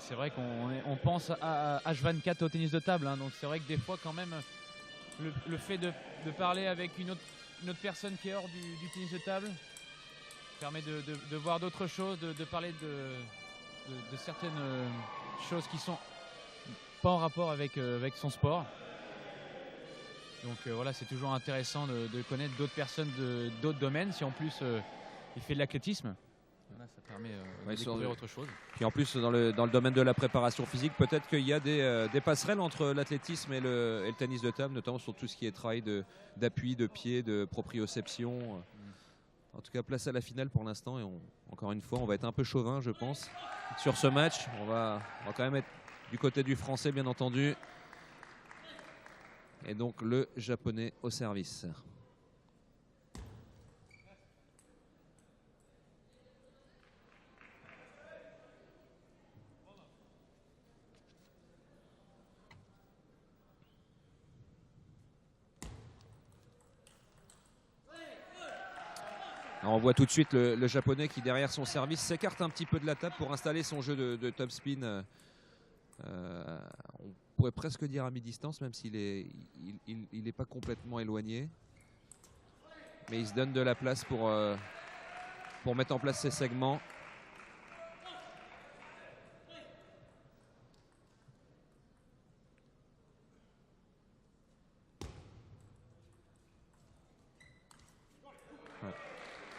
c'est vrai qu'on pense à H24 au tennis de table, hein, donc c'est vrai que des fois quand même le fait de parler avec une autre personne qui est hors du tennis de table permet de voir d'autres choses, de parler de certaines choses qui sont pas en rapport avec son sport. Donc voilà, c'est toujours intéressant de connaître d'autres personnes d'autres domaines. Si en plus il fait de l'athlétisme, voilà, ça permet de découvrir autre chose. Puis en plus, dans le domaine de la préparation physique, peut-être qu'il y a des passerelles entre l'athlétisme et le tennis de table, notamment sur tout ce qui est travail d'appui, de pied, de proprioception. En tout cas, place à la finale pour l'instant. Et encore une fois, on va être un peu chauvin, je pense. Sur ce match, on va quand même être du côté du français, bien entendu. Et donc le japonais au service. Alors on voit tout de suite le japonais qui, derrière son service, s'écarte un petit peu de la table pour installer son jeu de top spin. On pourrait presque dire à mi-distance, même s'il n'est pas complètement éloigné. Mais il se donne de la place pour mettre en place ses segments.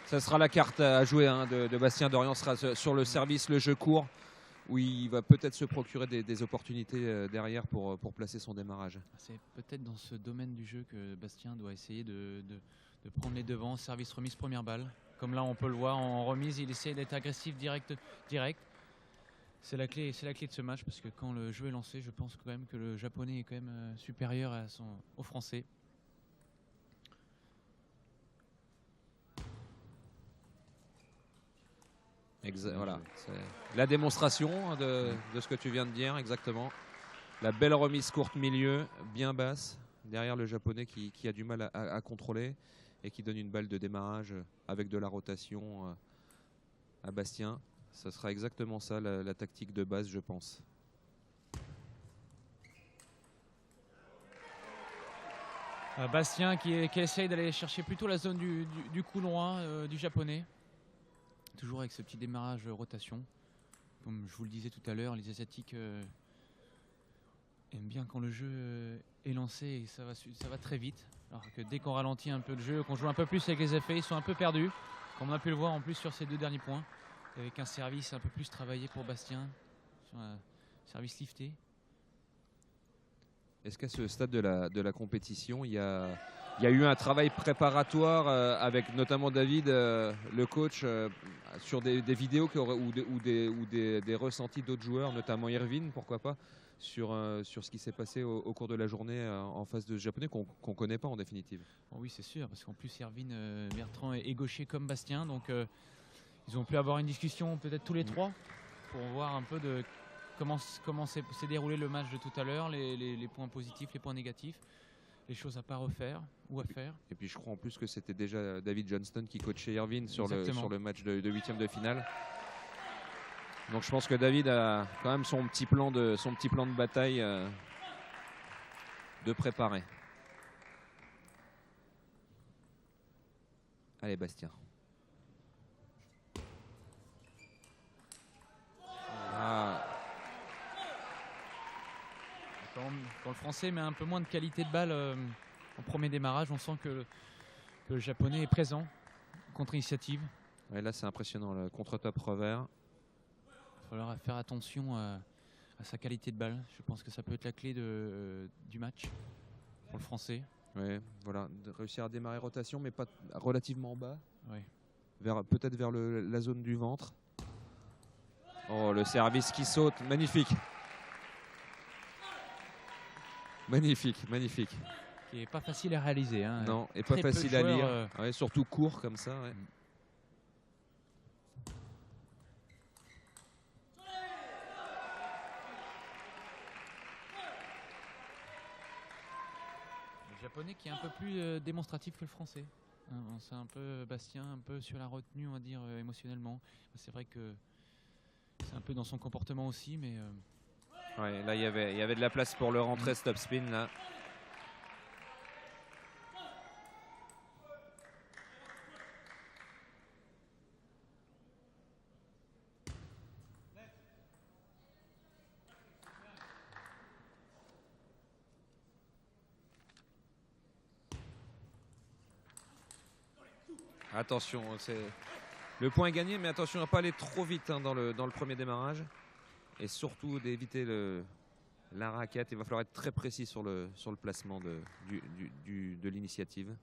Ça sera la carte à jouer hein, de Bastien Dorian, sera sur le service, le jeu court, où il va peut-être se procurer des opportunités derrière pour placer son démarrage. C'est peut-être dans ce domaine du jeu que Bastien doit essayer de prendre les devants, service, remise, première balle. Comme là on peut le voir en remise, il essaie d'être agressif direct. C'est la clé de ce match, parce que quand le jeu est lancé, je pense quand même que le japonais est quand même supérieur au français. Voilà, c'est la démonstration de ce que tu viens de dire, exactement. La belle remise courte milieu, bien basse, derrière le japonais qui a du mal à contrôler et qui donne une balle de démarrage avec de la rotation à Bastien. Ce sera exactement ça la tactique de base, je pense. Bastien qui essaye d'aller chercher plutôt la zone du coup droit du japonais. Toujours avec ce petit démarrage rotation. Comme je vous le disais tout à l'heure, les Asiatiques aiment bien quand le jeu est lancé et ça va très vite. Alors que dès qu'on ralentit un peu le jeu, qu'on joue un peu plus avec les effets, ils sont un peu perdus. Comme on a pu le voir en plus sur ces deux derniers points. Avec un service un peu plus travaillé pour Bastien. Sur un service lifté. Est-ce qu'à ce stade de la compétition, il y a eu un travail préparatoire avec notamment David, le coach, sur des vidéos ou des ressentis d'autres joueurs, notamment Irvine, pourquoi pas, sur ce qui s'est passé au cours de la journée en face de ce japonais qu'on ne connaît pas en définitive? Oh oui, c'est sûr, parce qu'en plus Irvine Bertrand est gaucher comme Bastien, donc ils ont pu avoir une discussion peut-être tous les trois pour voir un peu de comment s'est déroulé le match de tout à l'heure, les points positifs, les points négatifs, les choses à pas refaire ou à faire. Et puis je crois en plus que c'était déjà David Johnston qui coachait Irvine sur le match de huitième de finale. Donc je pense que David a quand même son petit plan de bataille de préparer. Allez Bastien. Ah. Quand le français met un peu moins de qualité de balle au premier démarrage, on sent que le japonais est présent, contre-initiative. Ouais, là c'est impressionnant, le contre-top revers. Il va falloir faire attention à sa qualité de balle. Je pense que ça peut être la clé du match pour le français. Oui, voilà, de réussir à démarrer rotation, mais pas relativement bas. Oui. Peut-être vers la zone du ventre. Oh, le service qui saute, magnifique. Magnifique, magnifique. Qui n'est pas facile à réaliser. Hein. Non, et pas facile à lire. Ouais, surtout court comme ça. Ouais. Le japonais qui est un peu plus démonstratif que le français. C'est un peu Bastien, un peu sur la retenue, on va dire, émotionnellement. C'est vrai que C'est un peu dans son comportement aussi, mais Ouais, là, il y avait de la place pour le rentrer, stop spin. Là. Attention, le point est gagné, mais attention à ne pas aller trop vite dans le premier démarrage. Et surtout d'éviter la raquette. Il va falloir être très précis sur le placement de l'initiative.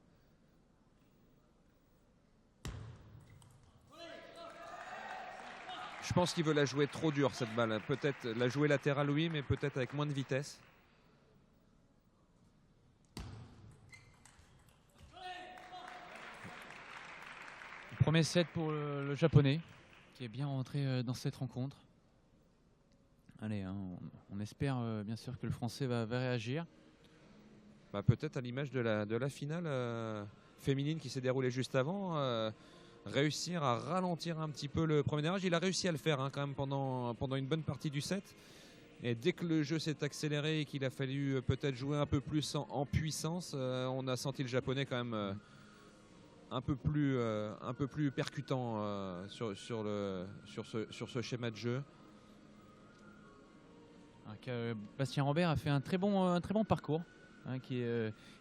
Je pense qu'il veut la jouer trop dure, cette balle. Peut-être la jouer latérale, oui, mais peut-être avec moins de vitesse. Premier set pour le Japonais, qui est bien rentré dans cette rencontre. Allez, hein, on espère bien sûr que le Français va réagir. Bah, peut-être à l'image de la finale féminine qui s'est déroulée juste avant, réussir à ralentir un petit peu le premier démarrage. Il a réussi à le faire quand même pendant une bonne partie du set. Et dès que le jeu s'est accéléré et qu'il a fallu peut-être jouer un peu plus en puissance, on a senti le Japonais quand même un peu plus percutant sur ce schéma de jeu. Bastien Robert a fait un très bon parcours, qui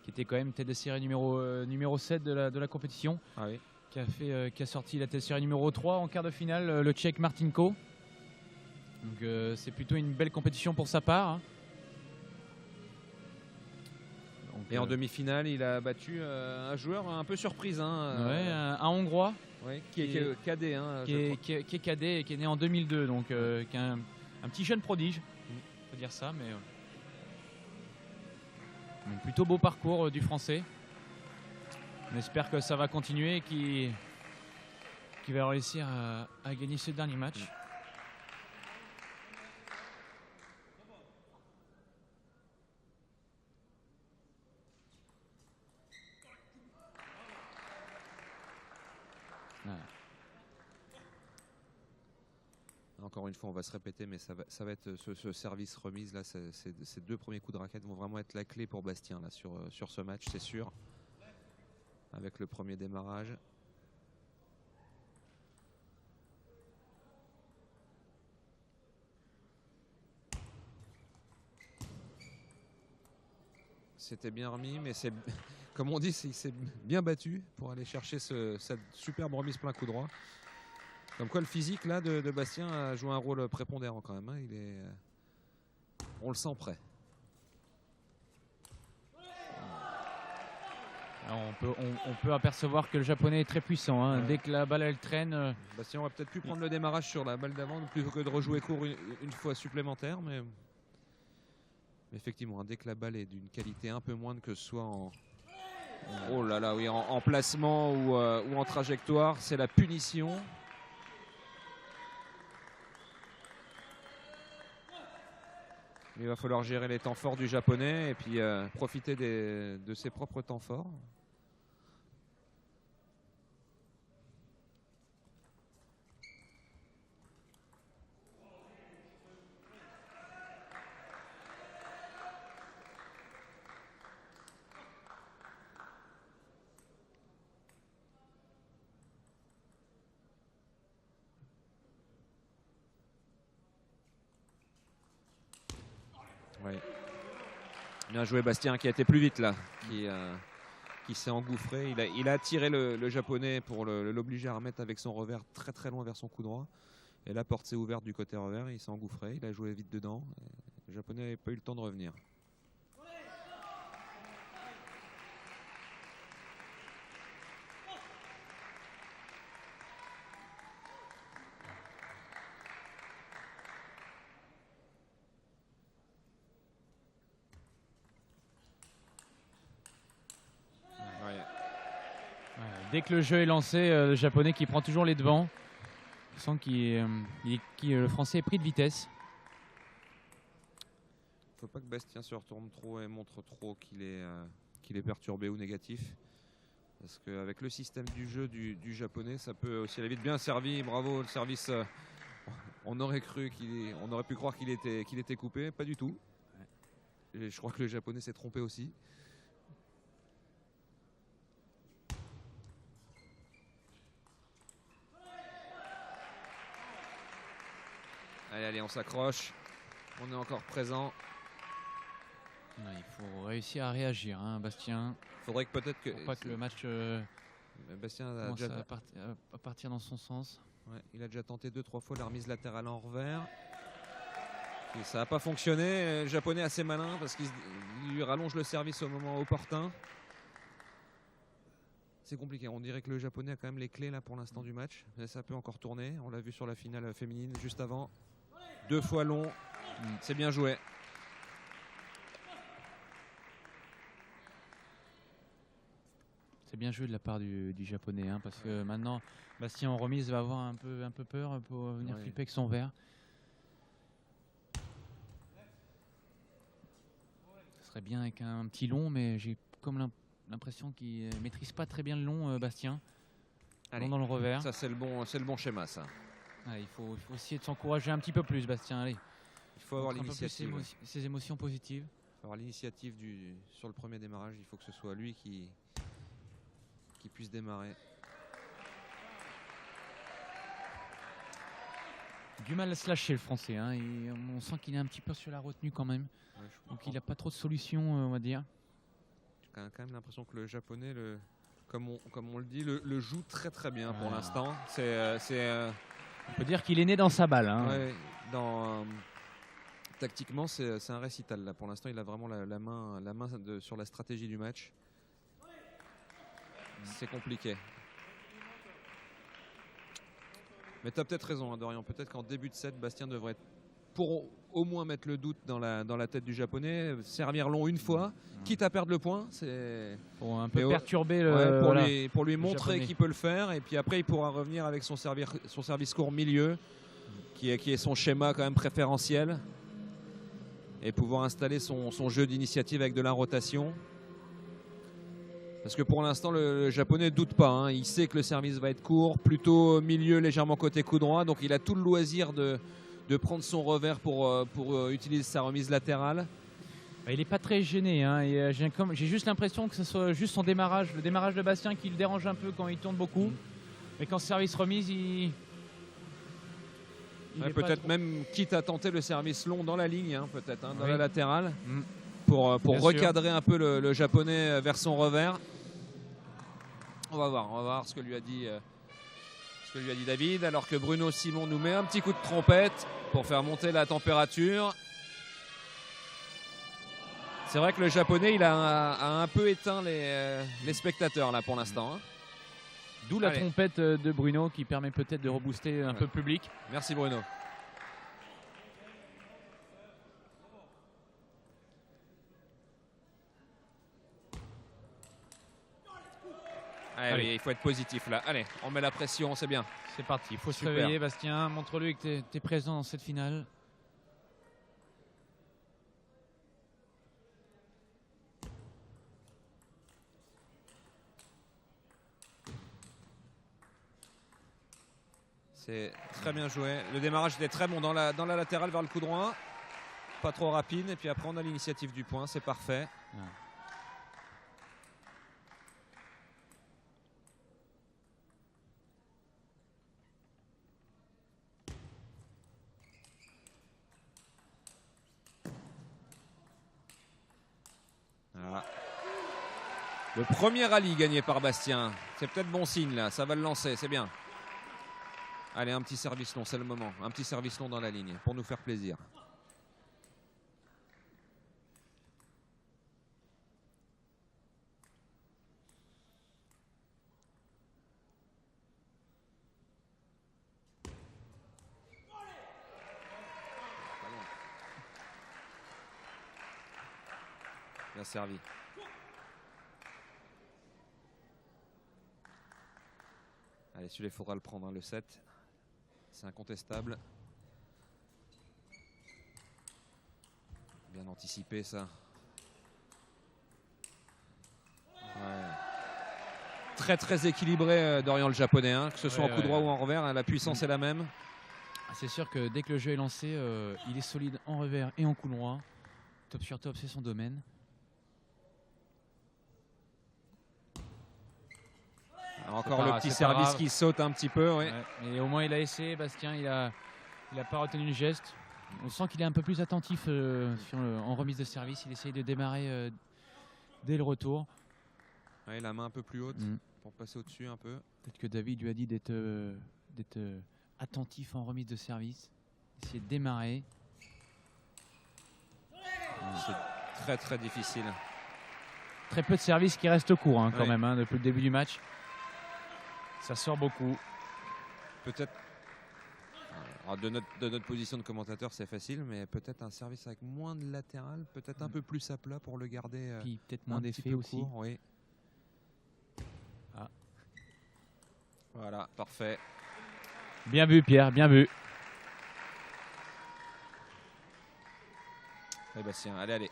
était quand même tête de série numéro 7 de la compétition. Ah oui. Qui a sorti la tête de série numéro 3 en quart de finale, le Tchèque Martinko. Donc c'est plutôt une belle compétition pour sa part. Donc, et en demi-finale, il a battu un joueur un peu surprise. Un Hongrois. Ouais, qui est cadet. Qui est cadet et qui est né en 2002. Donc qui est un petit jeune prodige. On peut dire ça, mais donc plutôt beau parcours du Français. On espère que ça va continuer et qu'il va réussir à gagner ce dernier match. Voilà. Encore une fois, on va se répéter, mais ça va être ce service remise là. Ces deux premiers coups de raquette vont vraiment être la clé pour Bastien là sur ce match, c'est sûr. Avec le premier démarrage. C'était bien remis, mais c'est comme on dit, c'est bien battu pour aller chercher cette superbe remise plein coup droit. Comme quoi le physique là de Bastien a joué un rôle prépondérant quand même. On le sent prêt. Alors on peut apercevoir que le Japonais est très puissant. Ouais. Dès que la balle elle traîne. Bastien aurait peut-être pu prendre le démarrage sur la balle d'avant plutôt que de rejouer court une fois supplémentaire, mais effectivement, dès que la balle est d'une qualité un peu moindre, que ce soit en placement ou en trajectoire, c'est la punition. Il va falloir gérer les temps forts du Japonais et puis profiter de ses propres temps forts. Ouais. Bien joué Bastien qui a été plus vite là, qui s'est engouffré. Il a attiré le Japonais pour l'obliger à remettre avec son revers très très loin vers son coup droit. Et la porte s'est ouverte du côté revers, il s'est engouffré, il a joué vite dedans. Le Japonais n'avait pas eu le temps de revenir. Dès que le jeu est lancé, le Japonais qui prend toujours les devants. On sent que le Français est pris de vitesse. Il ne faut pas que Bastien se retourne trop et montre trop qu'il est perturbé ou négatif. Parce qu'avec le système du jeu du Japonais, ça peut aussi aller vite. Bien servi, bravo, le service On aurait pu croire qu'il était coupé, pas du tout. Et je crois que le japonais s'est trompé aussi. Allez, on s'accroche. On est encore présent. Il faut réussir à réagir, hein, Bastien. Faudrait que peut-être que... Pour pas que le match Bastien commence à partir dans son sens. Ouais, il a déjà tenté 2-3 fois la remise latérale en revers. Et ça n'a pas fonctionné. Le japonais assez malin parce qu'il lui rallonge le service au moment opportun. C'est compliqué. On dirait que le japonais a quand même les clés là pour l'instant du match. Mais ça peut encore tourner. On l'a vu sur la finale féminine juste avant. 2 fois long. C'est bien joué. C'est bien joué de la part du japonais, hein, parce que maintenant Bastien en remise va avoir un peu peur pour venir flipper avec son verre. Ce serait bien avec un petit long, mais j'ai comme l'impression qu'il ne maîtrise pas très bien le long, Bastien. Allez, dans le revers. Ça c'est le bon schéma ça. Ah, il faut essayer de s'encourager un petit peu plus, Bastien. Allez. Il faut avoir l'initiative. Ses émotions positives. Il faut avoir l'initiative sur le premier démarrage. Il faut que ce soit lui qui puisse démarrer. Du mal à se lâcher le français, hein. On sent qu'il est un petit peu sur la retenue quand même. Ouais, donc il n'a pas trop de solutions, on va dire. J'ai quand même l'impression que le japonais, comme on le dit, le joue très très bien pour l'instant. On peut dire qu'il est né dans sa balle. Hein. Ouais, tactiquement, c'est un récital. Là. Pour l'instant, il a vraiment la main sur la stratégie du match. C'est compliqué. Mais tu as peut-être raison, hein, Dorian. Peut-être qu'en début de set, Bastien devrait, pour au moins mettre le doute dans la tête du japonais, servir long une fois, quitte à perdre le point. Pour un peu perturber pour lui montrer qu'il peut le faire. Et puis après, il pourra revenir avec son service court milieu, qui est son schéma quand même préférentiel. Et pouvoir installer son jeu d'initiative avec de la rotation. Parce que pour l'instant, le japonais ne doute pas. Hein. Il sait que le service va être court, plutôt milieu, légèrement côté coup droit. Donc il a tout le loisir de prendre son revers pour utiliser sa remise latérale. Il n'est pas très gêné. Hein. J'ai juste l'impression que ce soit juste son démarrage, le démarrage de Bastien qui le dérange un peu quand il tourne beaucoup. Mais quand service remise, il peut-être même quitte à tenter le service long dans la ligne, hein, peut-être, hein, dans la latérale, pour recadrer un peu le japonais vers son revers. On va voir ce que lui a dit David, alors que Bruno Simon nous met un petit coup de trompette pour faire monter la température. C'est vrai que le japonais il a un peu éteint les spectateurs là pour l'instant. Hein. D'où la trompette de Bruno qui permet peut-être de rebooster un peu le public. Merci Bruno. Allez, il faut être positif là. Allez, on met la pression, c'est bien. C'est parti, il faut se réveiller Bastien. Montre-lui que tu es présent dans cette finale. C'est très bien joué. Le démarrage était très bon dans la latérale vers le coup droit. Pas trop rapide. Et puis après, on a l'initiative du point. C'est parfait. Ouais. Voilà. Le premier rallye gagné par Bastien. C'est peut-être bon signe là. Ça va le lancer. C'est bien. Allez, un petit service long, c'est le moment. Un petit service long dans la ligne pour nous faire plaisir. Bien servi. Allez, celui-là, il faudra le prendre, hein, le 7. C'est incontestable. Bien anticipé ça. Ouais. Très très équilibré Dorian le japonais, hein, que ce soit en coup droit ou en revers, hein, la puissance est la même. C'est sûr que dès que le jeu est lancé, il est solide en revers et en coup droit. Top sur top, c'est son domaine. Alors encore le petit service qui saute un petit peu. Ouais. Mais au moins il a essayé, Bastien, il a pas retenu le geste. On sent qu'il est un peu plus attentif en remise de service. Il essaye de démarrer dès le retour. Ouais, la main un peu plus haute pour passer au-dessus un peu. Peut-être que David lui a dit d'être attentif en remise de service. Essayer de démarrer. C'est très très difficile. Très peu de services qui restent courts quand même depuis le début du match. Ça sort beaucoup. Peut-être, de notre position de commentateur, c'est facile, mais peut-être un service avec moins de latéral, peut-être un peu plus à plat pour le garder. Puis peut-être moins d'effet aussi. Court, oui. Voilà, parfait. Bien vu, Pierre, bien vu. Allez, Bastien, allez.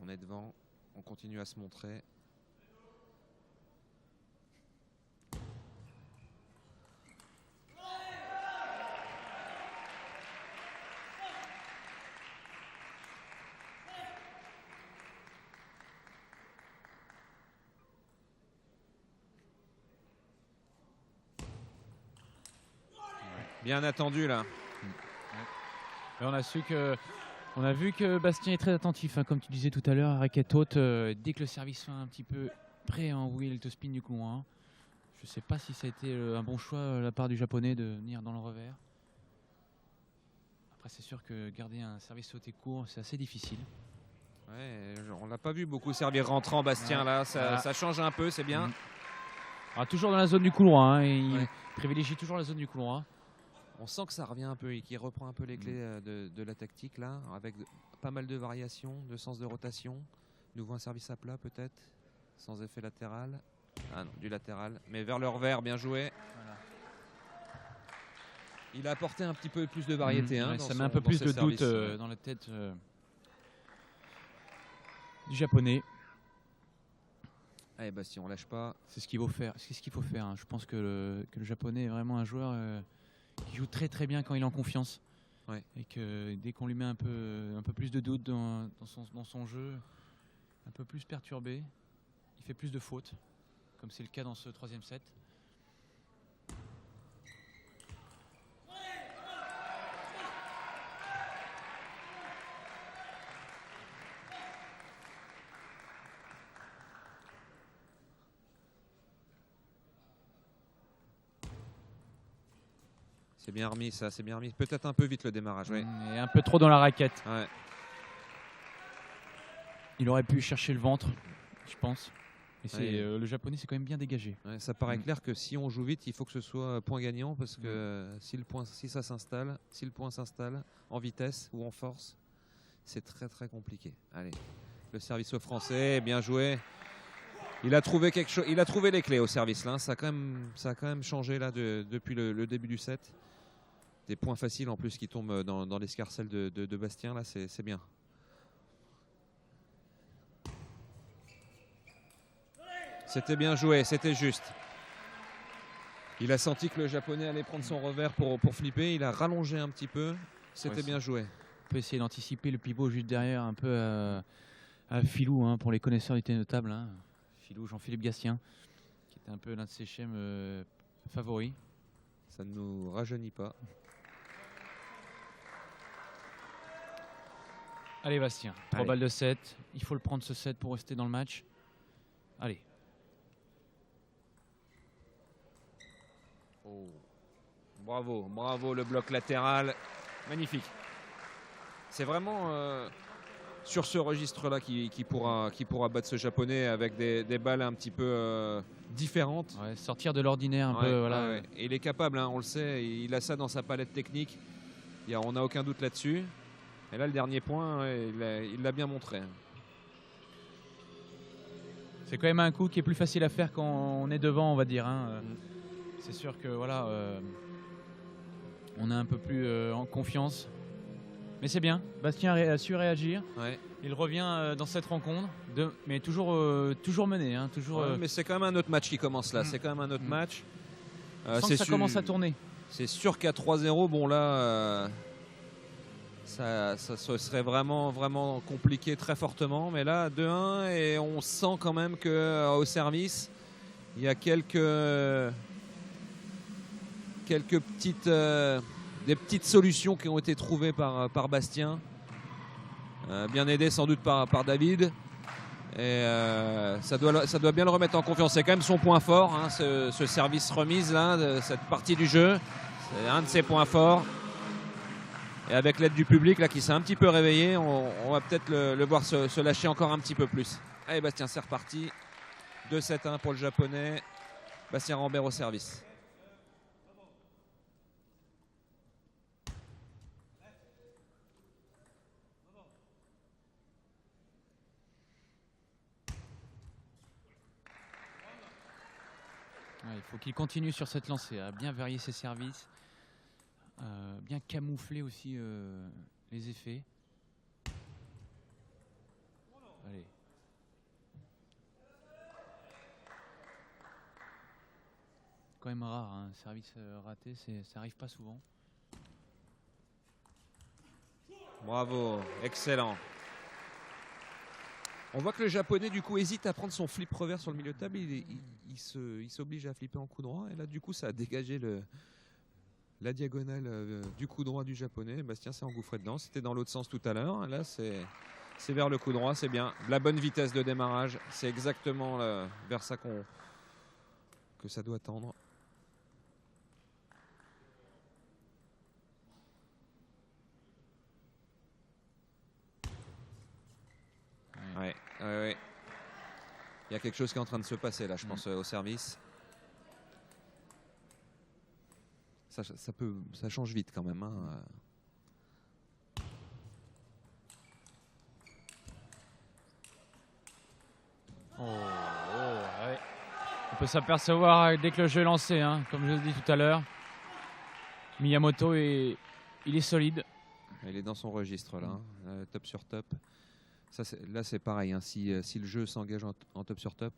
On est devant, on continue à se montrer. Bien attendu là. Et on a vu que Bastien est très attentif, comme tu disais tout à l'heure, raquette haute, dès que le service soit un petit peu prêt à envoyer le top-spin du coup. Je ne sais pas si ça a été un bon choix de la part du japonais de venir dans le revers. Après c'est sûr que garder un service sauté court, c'est assez difficile. Ouais, on l'a pas vu beaucoup servir rentrant Bastien là, ça change un peu, c'est bien. Alors, toujours dans la zone du couloir, il privilégie toujours la zone du couloir. On sent que ça revient un peu et qu'il reprend un peu les clés de la tactique là, avec pas mal de variations, de sens de rotation. Nouveau un service à plat peut-être, sans effet latéral. Ah non, du latéral, mais vers le revers, bien joué. Voilà. Il a apporté un petit peu plus de variété. Ça met un peu plus de doute dans la tête du japonais. Allez Bastien, on lâche pas. C'est ce qu'il faut faire. C'est ce qu'il faut faire. Je pense que le japonais est vraiment un joueur qui joue très très bien quand il est en confiance. Et que dès qu'on lui met un peu plus de doute dans son jeu, un peu plus perturbé, il fait plus de fautes, comme c'est le cas dans ce troisième set. C'est bien remis ça, c'est bien remis. Peut-être un peu vite le démarrage. Et un peu trop dans la raquette. Il aurait pu chercher le ventre, je pense. Et le japonais s'est quand même bien dégagé. Ça paraît clair que si on joue vite, il faut que ce soit point gagnant parce que si le point s'installe en vitesse ou en force, c'est très très compliqué. Allez, le service au français, bien joué. Il a trouvé quelque chose, il a trouvé les clés au service là. Ça a quand même changé là depuis le début du set. Des points faciles en plus qui tombent dans l'escarcelle de Bastien là, c'est bien. C'était bien joué, c'était juste. Il a senti que le japonais allait prendre son revers pour flipper. Il a rallongé un petit peu. C'était bien joué. On peut essayer d'anticiper le pivot juste derrière, un peu à Filou, pour les connaisseurs du tennis de table. Filou, Jean-Philippe Gatien, qui était un peu l'un de ses schèmes favoris. Ça ne nous rajeunit pas. Allez Bastien, 3 balles de 7. Il faut le prendre ce set pour rester dans le match. Allez. Oh. Bravo le bloc latéral. Magnifique. C'est vraiment sur ce registre-là qui pourra battre ce japonais avec des balles un petit peu différentes. Sortir de l'ordinaire un peu. Voilà. Et il est capable, on le sait, il a ça dans sa palette technique. On n'a aucun doute là-dessus. Et là, le dernier point, il l'a bien montré. C'est quand même un coup qui est plus facile à faire quand on est devant, on va dire. C'est sûr que voilà, on est un peu plus en confiance. Mais c'est bien, Bastien a su réagir. Il revient dans cette rencontre, mais toujours mené. Mais c'est quand même un autre match qui commence là. C'est quand même un autre match. Ça commence à tourner. C'est sûr qu'à 3-0, bon là, ça serait vraiment compliqué très fortement. Mais là, 2-1 et on sent quand même qu'au service, il y a quelques des petites solutions qui ont été trouvées par Bastien. Bien aidé sans doute par David. Et ça doit bien le remettre en confiance. C'est quand même son point fort, hein, ce service remise là, de cette partie du jeu. C'est un de ses points forts. Et avec l'aide du public là, qui s'est un petit peu réveillé, on va peut-être le voir se lâcher encore un petit peu plus. Allez Bastien, c'est reparti. 2-7-1 pour le japonais. Bastien Rambert au service. Il faut qu'il continue sur cette lancée, à bien varier ses services, bien camoufler aussi les effets. Allez. Quand même rare, un service raté, ça arrive pas souvent. Bravo, excellent. On voit que le japonais du coup hésite à prendre son flip revers sur le milieu de table. Il s'oblige à flipper en coup droit. Et là du coup ça a dégagé la diagonale du coup droit du japonais. Bastien s'est engouffré dedans. C'était dans l'autre sens tout à l'heure. Là c'est vers le coup droit, c'est bien. La bonne vitesse de démarrage. C'est exactement vers ça que ça doit tendre. Ouais. Il y a quelque chose qui est en train de se passer là, je pense, au service. Ça change vite quand même. Hein. Ouais. On peut s'apercevoir dès que le jeu est lancé, hein, comme je l'ai dit tout à l'heure. Miyamoto, il est solide. Il est dans son registre là, top sur top. Là c'est pareil, hein. Si le jeu s'engage en top sur top,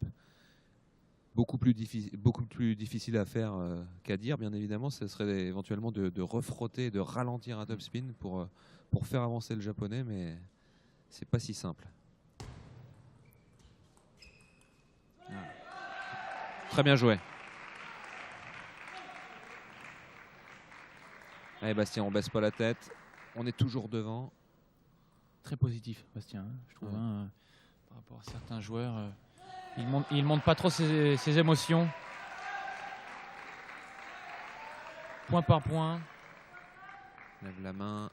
beaucoup plus difficile à faire qu'à dire, bien évidemment, ce serait éventuellement de refrotter, de ralentir un top spin pour faire avancer le japonais, mais c'est pas si simple. Très bien joué. Allez Bastien, on baisse pas la tête, on est toujours devant. Très positif Bastien, hein, je trouve, hein, par rapport à certains joueurs. Il montre pas trop ses émotions. Point par point. Lève la main.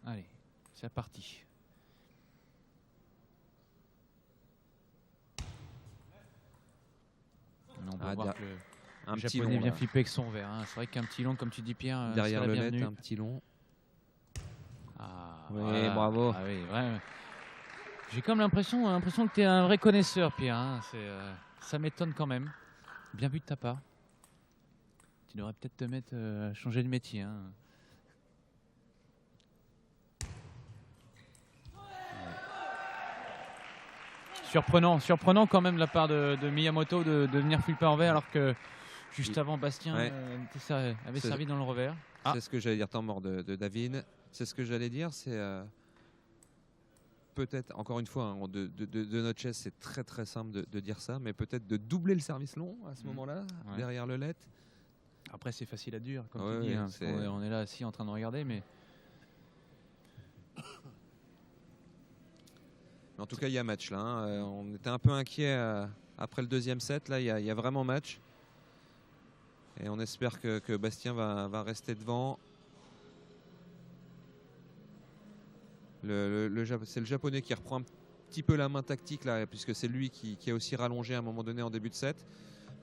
Allez, c'est parti. On peut voir que le japonais vient flipper avec son verre. Hein. C'est vrai qu'un petit long, comme tu dis Pierre, derrière le net, un petit long. Ah, oui, voilà. bravo. Ah, oui, j'ai comme l'impression que tu es un vrai connaisseur, Pierre. Hein. Ça m'étonne quand même. Bien vu de ta part. Tu devrais peut-être te mettre à changer de métier. Hein. Surprenant quand même de la part de Miyamoto de venir flipper en verre alors que juste avant Bastien avait servi dans le revers. C'est ce que j'allais dire, temps mort de David. C'est ce que j'allais dire, c'est peut-être, encore une fois, hein, de notre chaise, c'est très très simple de dire ça, mais peut-être de doubler le service long à ce moment-là, derrière le let. Après, c'est facile à dire, comme tu dis. Hein, on est là assis en train de regarder, mais... En tout cas, il y a match là. Hein. On était un peu inquiet après le deuxième set. Là, il y a vraiment match. Et on espère que Bastien va rester devant. C'est le japonais qui reprend un petit peu la main tactique là, puisque c'est lui qui a aussi rallongé à un moment donné en début de set.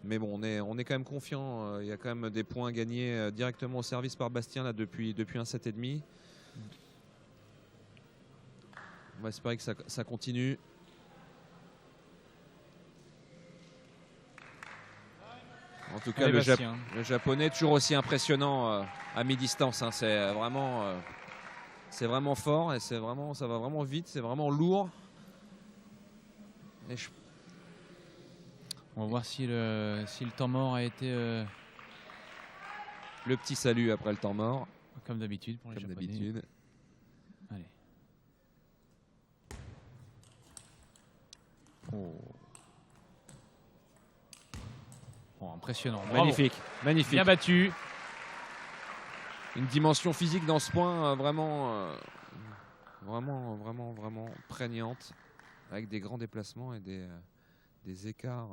Mais bon, on est quand même confiant. Il y a quand même des points gagnés directement au service par Bastien là, depuis un set et demi. On va espérer que ça continue. En tout cas, le japonais toujours aussi impressionnant à mi-distance. Hein. C'est vraiment fort et ça va vraiment vite, c'est vraiment lourd. On va voir si le temps mort a été Le petit salut après le temps mort. Comme d'habitude pour les Comme Japonais. d'habitude. Allez. Oh. Oh, impressionnant. Bravo. Magnifique, magnifique. Bien battu. Une dimension physique dans ce point vraiment prégnante, avec des grands déplacements et des écarts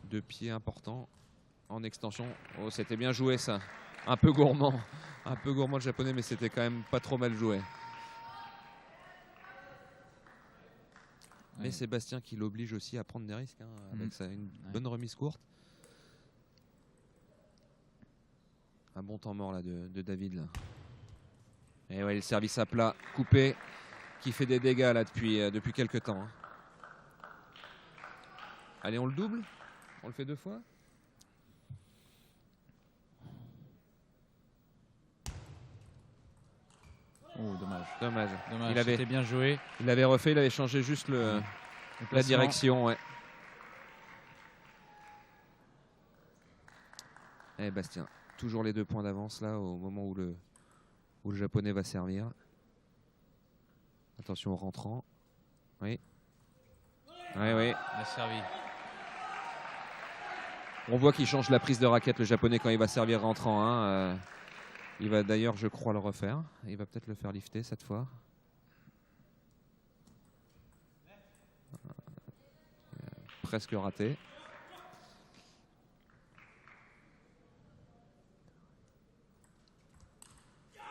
de pieds importants en extension. Oh, c'était bien joué ça. Un peu gourmand le japonais, mais c'était quand même pas trop mal joué. Mais Sébastien qui l'oblige aussi à prendre des risques, avec une bonne remise courte. Un bon temps mort là de David. Là. Et ouais, le service à plat coupé qui fait des dégâts là depuis quelques temps. Allez, on le double? On le fait 2 fois? Oh, dommage. Dommage. C'était bien joué. Il avait refait, il avait changé juste la direction. Ouais. Et Bastien, toujours les 2 points d'avance là au moment où le japonais va servir. Attention au rentrant. Oui. Oui, oui. Il a servi. On voit qu'il change la prise de raquette le japonais quand il va servir rentrant. Il va d'ailleurs, je crois, le refaire. Il va peut-être le faire lifter cette fois. Presque raté.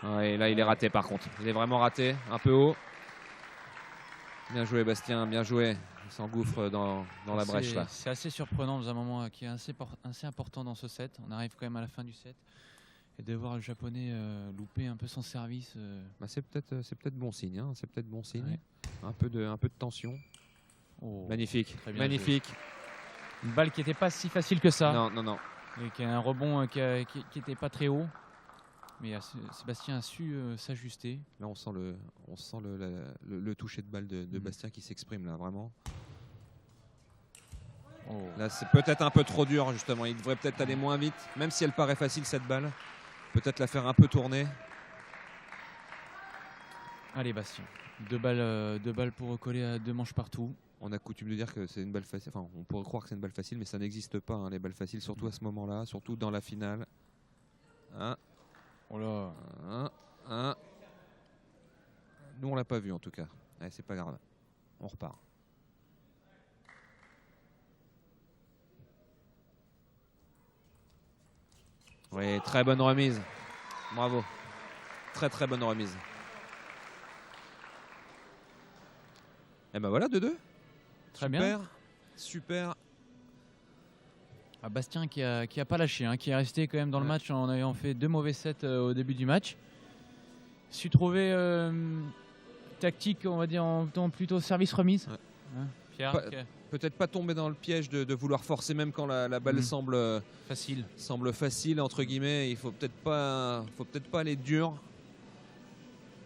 Ouais, là, il est raté par contre. Il est vraiment raté, un peu haut. Bien joué, Bastien, bien joué. Il s'engouffre dans la brèche là. C'est assez surprenant dans un moment qui est assez important dans ce set. On arrive quand même à la fin du set. Et de voir le japonais louper un peu son service. Bah, c'est peut-être bon signe. C'est peut-être bon signe. Ouais. Un peu de tension. Oh, magnifique, magnifique. Une balle qui n'était pas si facile que ça. Non, non, non. Et qui a un rebond qui n'était pas très haut. Mais Sébastien a su s'ajuster. Là, on sent le toucher de balle de Bastien qui s'exprime là, vraiment. Oh. Là, c'est peut-être un peu trop dur, justement. Il devrait peut-être aller moins vite, même si elle paraît facile, cette balle. Peut-être la faire un peu tourner. Allez, Bastien. 2 balles pour recoller à 2 manches partout. On a coutume de dire que c'est une balle facile. Enfin, on pourrait croire que c'est une balle facile, mais ça n'existe pas, les balles faciles, surtout à ce moment-là, surtout dans la finale. Oh là. Nous, on l'a pas vu, en tout cas. Allez, c'est pas grave. On repart. Oui, très bonne remise. Bravo. Très, très bonne remise. Et ben voilà, 2-2. Très bien. Super. Bastien qui a pas lâché, qui est resté quand même dans le match en ayant fait 2 mauvais sets au début du match. Su trouver tactique, on va dire, en temps plutôt service remise. Ouais. Pierre, peut-être pas tomber dans le piège de vouloir forcer même quand la balle semble facile entre guillemets. Il faut peut-être pas aller dur.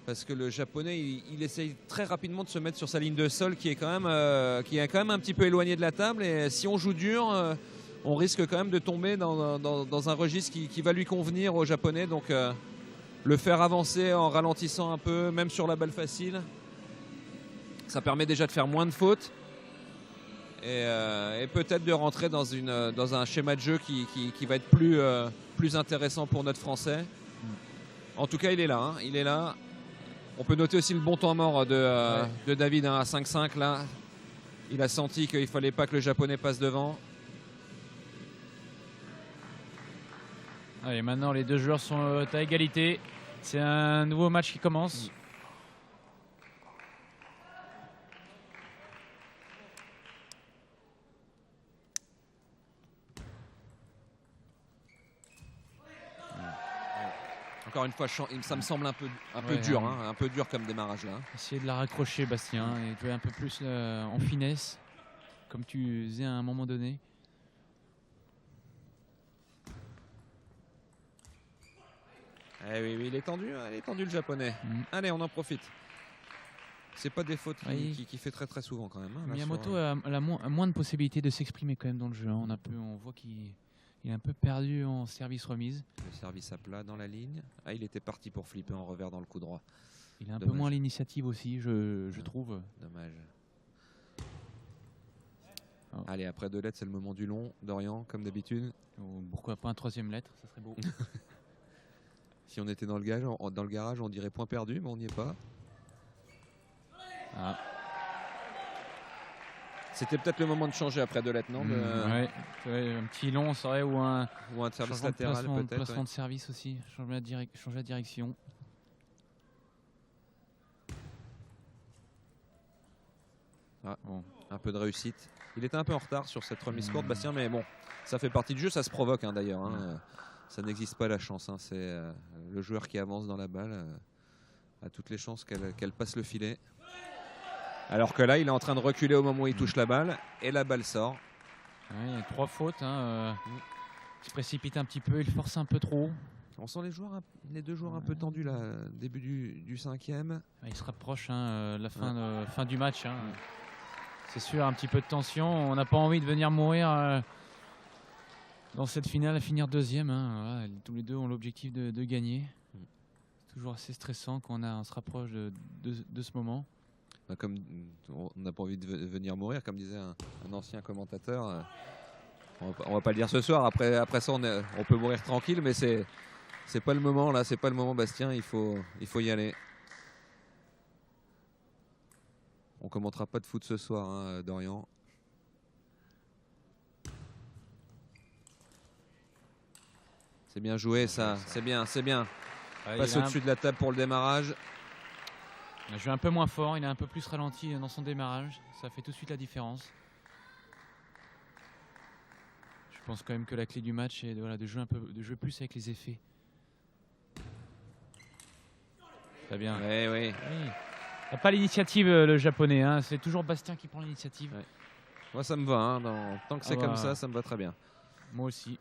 Parce que le japonais, il essaye très rapidement de se mettre sur sa ligne de sol qui est quand même un petit peu éloignée de la table. Et si on joue dur, on risque quand même de tomber dans un registre qui va lui convenir au japonais. Donc le faire avancer en ralentissant un peu, même sur la balle facile, ça permet déjà de faire moins de fautes. Et peut-être de rentrer dans un schéma de jeu qui va être plus intéressant pour notre Français. En tout cas, il est là. Il est là. On peut noter aussi le bon temps mort de David à 5-5 là. Il a senti qu'il ne fallait pas que le japonais passe devant. Allez, maintenant les 2 joueurs sont à égalité. C'est un nouveau match qui commence. Encore une fois, ça me semble un peu dur, un peu dur comme démarrage là. Essayer de la raccrocher, Bastien, et jouer un peu plus en finesse, comme tu faisais à un moment donné. Oui, il est tendu le japonais. Allez, on en profite. C'est pas des fautes qui fait très très souvent quand même. Miyamoto a moins de possibilités de s'exprimer quand même dans le jeu. On voit qu'il Il est un peu perdu en service remise. Le service à plat dans la ligne. Ah, il était parti pour flipper en revers dans le coup droit. Il a un Dommage. peu moins l'initiative aussi, je trouve. Dommage. Oh. Allez, après 2 lettres, c'est le moment du long. Dorian, comme d'habitude. Ou pourquoi pas un 3e lettre, ça serait beau. Si on était dans le garage, on dirait point perdu, mais on n'y est pas. Ah. C'était peut-être le moment de changer après 2 lettres, non? Ouais, un petit long, c'est vrai, ou un service changement de latéral peut-être. placement de service aussi. Changer la direction. Ah, bon. Un peu de réussite. Il était un peu en retard sur cette remise courte, Bastien, mais bon, ça fait partie du jeu, ça se provoque d'ailleurs. Ça n'existe pas la chance. C'est le joueur qui avance dans la balle a toutes les chances qu'elle passe le filet. Alors que là, il est en train de reculer au moment où il touche la balle et la balle sort. Ouais, il y a 3 fautes. Il se précipite un petit peu, il force un peu trop. On sent les 2 joueurs un peu tendus là, début du 5e. Il se rapproche la fin du match. C'est sûr, un petit peu de tension. On n'a pas envie de venir mourir dans cette finale à finir 2e. Voilà, tous les deux ont l'objectif de gagner. C'est toujours assez stressant quand on se rapproche de ce moment. Comme on n'a pas envie de venir mourir, comme disait un ancien commentateur. On va pas le dire ce soir. Après ça, on peut mourir tranquille, mais c'est pas le moment là. C'est pas le moment, Bastien. Il faut y aller. On commentera pas de foot ce soir, Dorian. C'est bien joué, ça. C'est bien. Passe au-dessus de la table pour le démarrage. Il a joué un peu moins fort, il est un peu plus ralenti dans son démarrage. Ça fait tout de suite la différence. Je pense quand même que la clé du match est de jouer plus avec les effets. Très bien. Oui. Il n'a pas l'initiative, le japonais. C'est toujours Bastien qui prend l'initiative. Ouais. Moi, ça me va. Tant que c'est comme ça me va très bien. Moi aussi.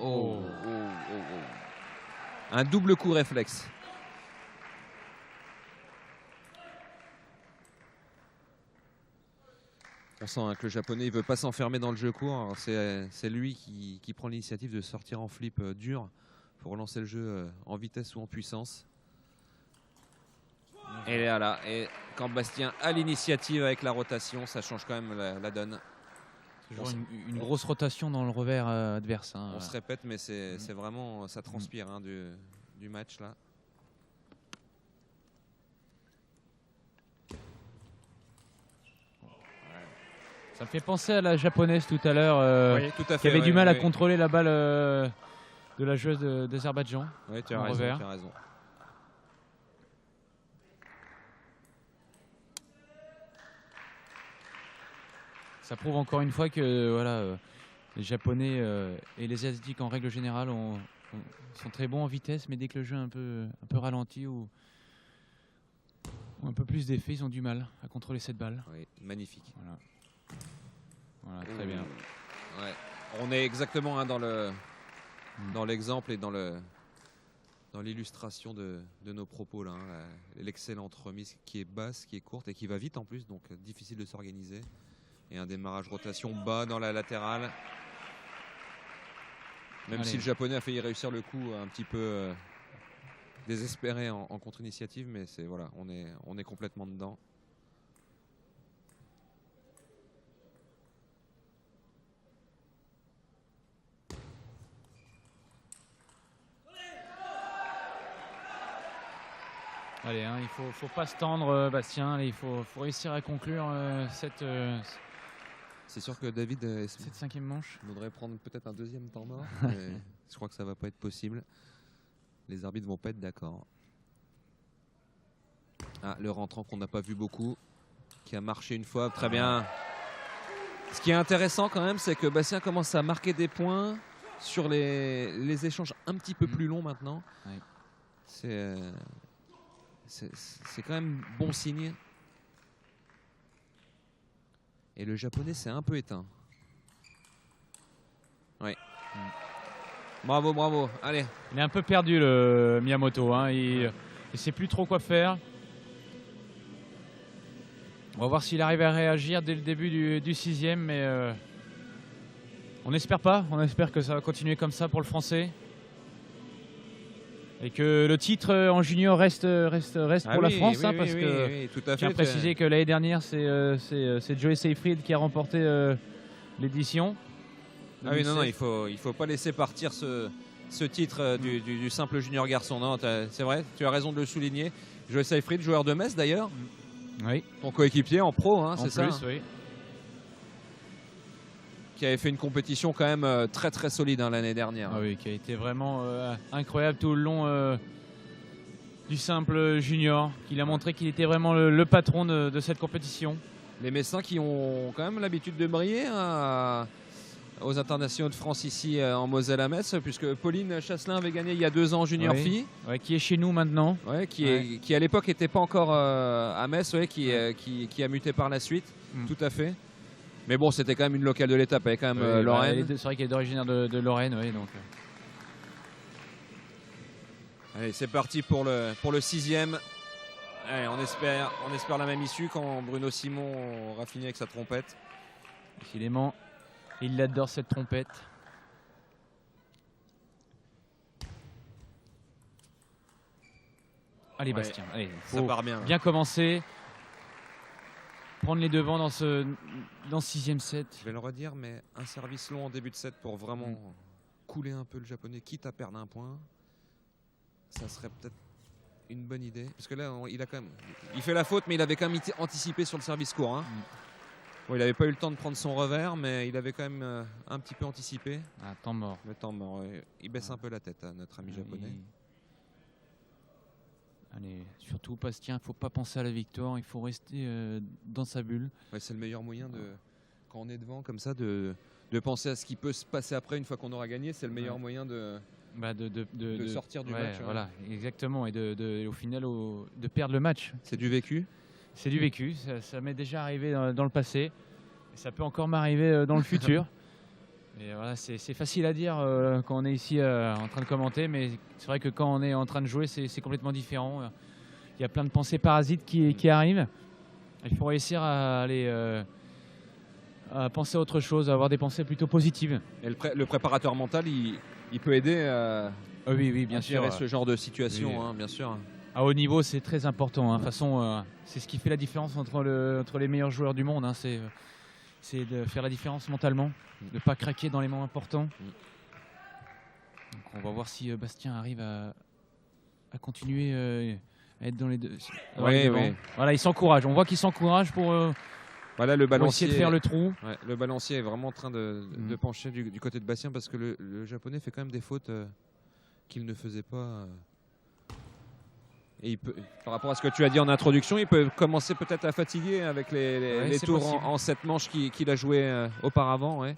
Oh. Un double coup réflexe. On sent que le japonais il veut pas s'enfermer dans le jeu court. C'est lui qui prend l'initiative de sortir en flip dur pour relancer le jeu en vitesse ou en puissance. Et là, et quand Bastien a l'initiative avec la rotation, ça change quand même la donne. Toujours une grosse rotation dans le revers adverse. On se répète, mais c'est vraiment, ça transpire du match là. Ça me fait penser à la japonaise tout à l'heure, oui, tout à fait, qui avait du mal à contrôler la balle de la joueuse d'Azerbaïdjan. Oui, tu as raison. Ça prouve encore une fois que les Japonais et les Asiatiques en règle générale sont très bons en vitesse, mais dès que le jeu est un peu ralenti ou un peu plus d'effet, ils ont du mal à contrôler cette balle. Oui, magnifique. Voilà, très bien. Ouais. On est exactement dans l'exemple et dans l'illustration de nos propos là. L'excellente remise qui est basse, qui est courte et qui va vite en plus, donc difficile de s'organiser. Et un démarrage rotation bas dans la latérale. Même si le japonais a failli réussir le coup un petit peu désespéré en contre-initiative, mais on est complètement dedans. Allez, il faut pas se tendre, Bastien. Allez, il faut réussir à conclure cette C'est sûr que David cette 5e manche voudrait prendre peut-être un 2e temps mort, mais je crois que ça va pas être possible. Les arbitres vont pas être d'accord. Ah, le rentrant qu'on n'a pas vu beaucoup, qui a marché une fois, très bien. Ce qui est intéressant quand même, c'est que Bastien commence à marquer des points sur les échanges un petit peu plus longs maintenant. Oui. C'est quand même bon signe. Et le japonais s'est un peu éteint. Oui. Bravo. Allez. Il est un peu perdu, le Miyamoto. Il ne sait plus trop quoi faire. On va voir s'il arrive à réagir dès le début du 6e, mais on n'espère pas. On espère que ça va continuer comme ça pour le Français. Et que le titre en junior reste pour la France, hein, parce que tout à fait. je tiens à préciser que l'année dernière, c'est Joey Seyfried qui a remporté l'édition. Ah oui, non, il faut pas laisser partir ce titre du simple junior garçon. Non, c'est vrai, tu as raison de le souligner. Joey Seyfried, joueur de Metz d'ailleurs. Oui. Ton coéquipier en pro, hein, c'est ça. Oui. Qui avait fait une compétition quand même très très solide hein, l'année dernière. Ah oui, qui a été vraiment incroyable tout le long du simple junior. Il a montré qu'il était vraiment le patron de cette compétition. Les Messins qui ont quand même l'habitude de briller hein, aux internationaux de France ici en Moselle à Metz, puisque Pauline Chasselin avait gagné il y a 2 ans en junior fille. Ouais, qui est chez nous maintenant. Ouais, qui à l'époque n'était pas encore à Metz, qui a muté par la suite, tout à fait. Mais bon, c'était quand même une locale de l'étape, avec quand même Lorraine. C'est vrai qu'elle est originaire de Lorraine, oui. Donc. Allez, c'est parti pour le 6e. Allez, on espère la même issue quand Bruno Simon aura fini avec sa trompette. Décidément, il adore cette trompette. Allez, Bastien, allez, ça part bien. Bien commencer. Prendre les devants dans ce 6e set. Je vais le redire, mais un service long en début de set pour vraiment couler un peu le japonais, quitte à perdre un point. Ça serait peut-être une bonne idée. Parce que là, il fait la faute, mais il avait quand même anticipé sur le service court. Hein. Bon, il n'avait pas eu le temps de prendre son revers, mais il avait quand même un petit peu anticipé. Ah, temps mort. Le temps mort. Il baisse un peu la tête, hein, notre ami japonais. Allez, surtout Bastien, il ne faut pas penser à la victoire, il faut rester dans sa bulle. Ouais, c'est le meilleur moyen quand on est devant comme ça, de penser à ce qui peut se passer après une fois qu'on aura gagné. C'est le meilleur moyen de sortir du match. Voilà, exactement, et au final de perdre le match. C'est du vécu. C'est du vécu, ça m'est déjà arrivé dans le passé, et ça peut encore m'arriver dans le futur. Et voilà, c'est facile à dire quand on est ici en train de commenter, mais c'est vrai que quand on est en train de jouer, c'est complètement différent. Il y a plein de pensées parasites qui arrivent. Il faut réussir à à penser à autre chose, à avoir des pensées plutôt positives. Et le préparateur mental, il peut aider oui, bien sûr, gérer ce genre de situation, oui. Hein, bien sûr. À haut niveau, c'est très important. Hein. De toute façon, c'est ce qui fait la différence entre les meilleurs joueurs du monde. Hein. C'est de faire la différence mentalement, de ne pas craquer dans les moments importants. Donc on va voir si Bastien arrive à continuer à être dans les deux. Oui. Voilà, il s'encourage. On voit qu'il s'encourage pour le balancier, essayer de faire le trou. Ouais, le balancier est vraiment en train de pencher du côté de Bastien, parce que le japonais fait quand même des fautes qu'il ne faisait pas. Et par rapport à ce que tu as dit en introduction, il peut commencer peut-être à fatiguer avec les tours en 7 manches qu'il a joué auparavant. Ouais.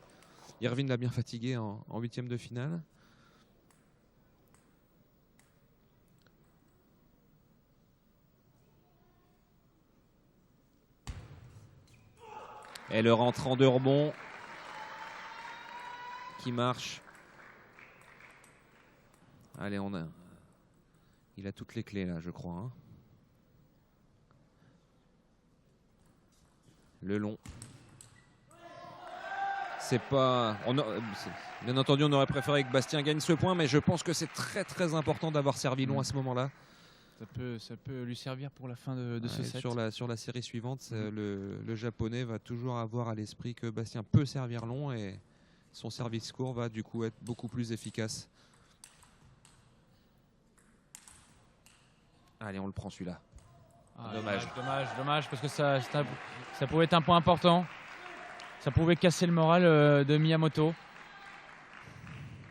Irvine l'a bien fatigué en 8e de finale. Et le rentrant de rebond qui marche. Allez, il a toutes les clés là, je crois. Hein. Le long. C'est pas. Bien entendu, on aurait préféré que Bastien gagne ce point, mais je pense que c'est très très important d'avoir servi long à ce moment-là. Ça peut lui servir pour la fin de ce set. Sur la série suivante, le japonais va toujours avoir à l'esprit que Bastien peut servir long, et son service court va du coup être beaucoup plus efficace. Allez, on le prend celui-là. Dommage, parce que ça pouvait être un point important. Ça pouvait casser le moral de Miyamoto.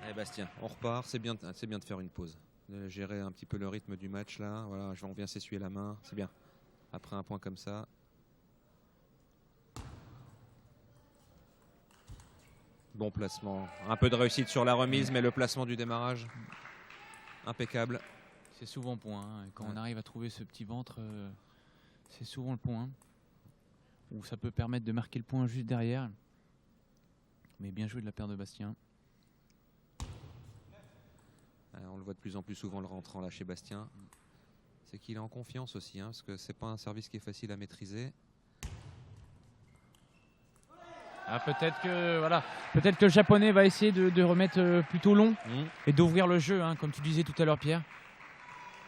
Allez Bastien, on repart. C'est bien de faire une pause. De gérer un petit peu le rythme du match là. Voilà, on vient s'essuyer la main. C'est bien. Après un point comme ça. Bon placement. Un peu de réussite sur la remise, mais le placement du démarrage, impeccable. C'est souvent point. Hein. Quand on arrive à trouver ce petit ventre, c'est souvent le point. Où ça peut permettre de marquer le point juste derrière. Mais bien joué de la paire de Bastien. On le voit de plus en plus souvent le rentrant là chez Bastien. C'est qu'il est en confiance aussi, hein, parce que c'est pas un service qui est facile à maîtriser. Ah, peut-être que le japonais va essayer de remettre plutôt long et d'ouvrir le jeu, hein, comme tu disais tout à l'heure, Pierre.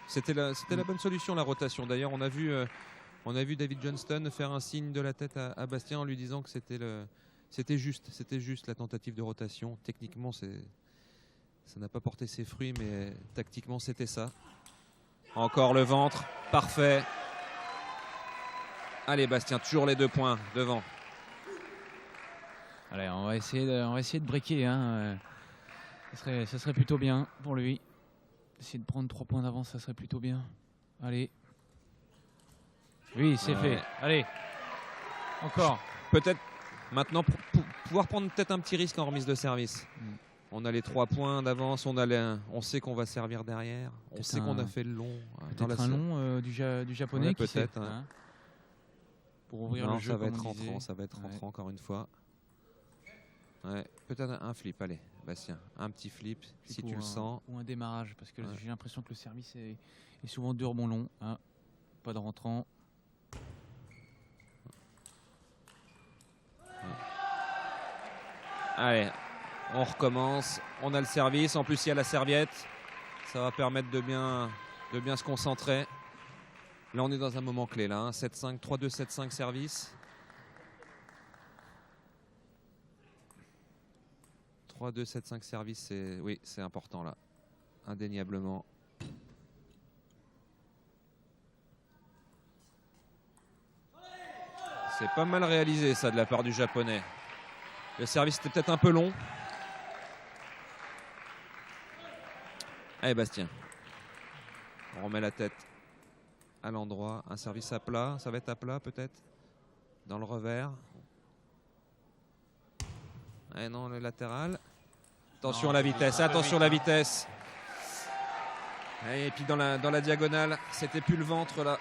C'était la bonne solution, la rotation. D'ailleurs, on a vu David Johnston faire un signe de la tête à Bastien en lui disant que c'était juste la tentative de rotation. Techniquement, ça n'a pas porté ses fruits, mais tactiquement, c'était ça. Encore le ventre, parfait. Allez, Bastien, toujours les 2 points devant. Allez, on va essayer de briquer. Hein. Ça serait plutôt bien pour lui. Essayer de prendre 3 points d'avance, ça serait plutôt bien. Allez. Oui, c'est fait. Allez. Encore. Peut-être maintenant pouvoir prendre peut-être un petit risque en remise de service. On a les 3 points d'avance, on sait qu'on va servir derrière, on sait qu'on a fait le long. Peut-être un long du japonais, ouais, peut-être. Hein. Pour ouvrir le jeu. Ça va être rentrant encore une fois. Ouais, peut-être un flip, allez, Bastien, un petit flip si tu le sens. Ou un démarrage, parce que j'ai l'impression que le service est souvent 2 rebonds longs. Hein. Pas de rentrant. Allez, on recommence. On a le service. En plus, il y a la serviette. Ça va permettre de bien se concentrer. Là, on est dans un moment clé. Là, hein. 7-5, 3-2, 7-5 service. 3-2, 7-5 service, c'est important là. Indéniablement. C'est pas mal réalisé ça de la part du japonais. Le service était peut-être un peu long. Allez Bastien. On remet la tête à l'endroit. Un service à plat. Ça va être à plat peut-être. Dans le revers. Eh non, le latéral. Attention à la vitesse. Attention à la vitesse. Et puis dans la diagonale. C'était plus le ventre là.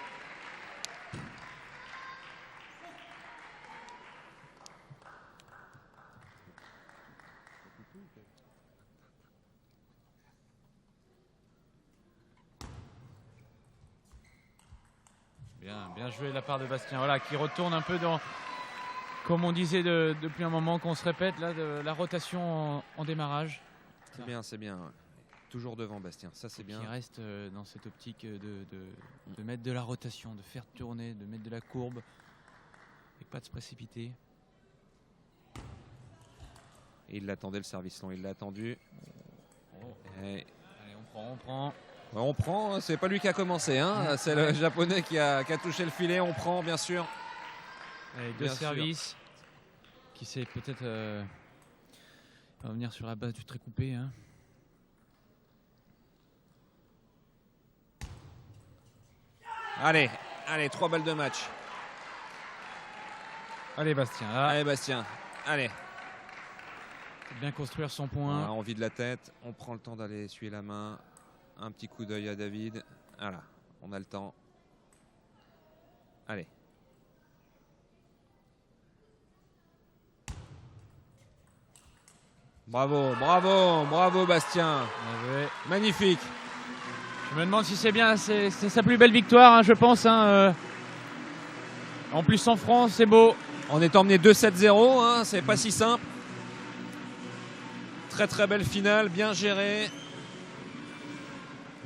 Bien joué de la part de Bastien. Voilà, qui retourne un peu dans, comme on disait depuis un moment qu'on se répète, là, de la rotation en démarrage. C'est bien, c'est bien. Ouais. Toujours devant Bastien, ça c'est bien. Qui reste dans cette optique de mettre de la rotation, de faire tourner, de mettre de la courbe et pas de se précipiter. Et il l'attendait le service long, il l'a attendu. Allez, on prend. On prend, c'est pas lui qui a commencé, hein. C'est le japonais qui a touché le filet, on prend bien sûr. Allez, deux services qui sait peut-être revenir sur la base du trait coupé. Hein. Allez, 3 balles de match. Allez Bastien. Allez Bastien, allez. Bien construire son point. Voilà, on vide la tête, on prend le temps d'aller essuyer la main. Un petit coup d'œil à David. Voilà, on a le temps. Allez. Bravo Bastien. Ouais. Magnifique. Je me demande si c'est bien, c'est sa plus belle victoire, hein, je pense. Hein, En plus en France, c'est beau. On est emmené 2-7-0, hein, c'est pas si simple. Très belle finale, bien gérée.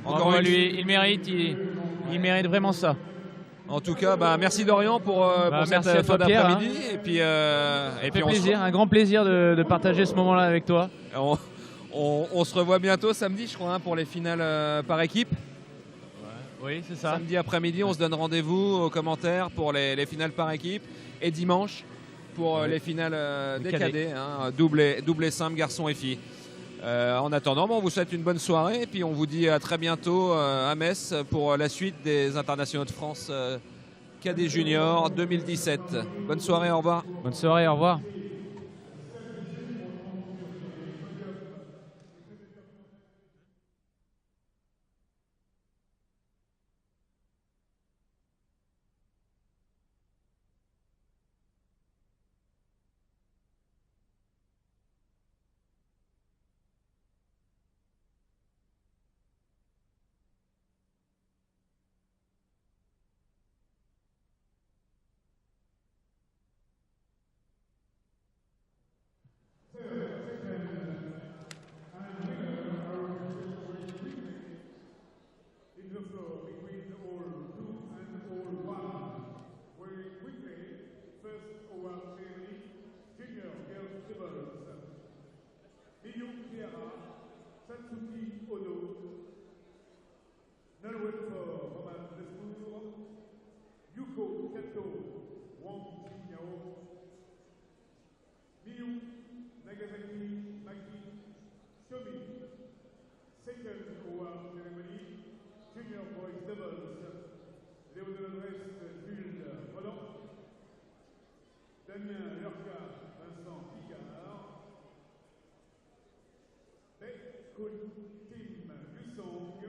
Bravo à lui, il mérite vraiment ça. En tout cas, merci Dorian pour cette fin d'après-midi. Hein. Et puis plaisir, un grand plaisir de partager ce moment-là avec toi. On se revoit bientôt samedi, je crois, hein, pour les finales par équipe. Oui, c'est ça. Samedi après-midi, on se donne rendez-vous aux commentaires pour les finales par équipe. Et dimanche pour les finales des cadets, hein, double et simple, garçons et filles. En attendant, on vous souhaite une bonne soirée et puis on vous dit à très bientôt à Metz pour la suite des internationaux de France cadets juniors 2017. Bonne soirée, au revoir. Bonne soirée, au revoir. doubles, Léonel Rest, Jules Roland, Damien Lurca, Vincent Picard, Beck Tim Lussong,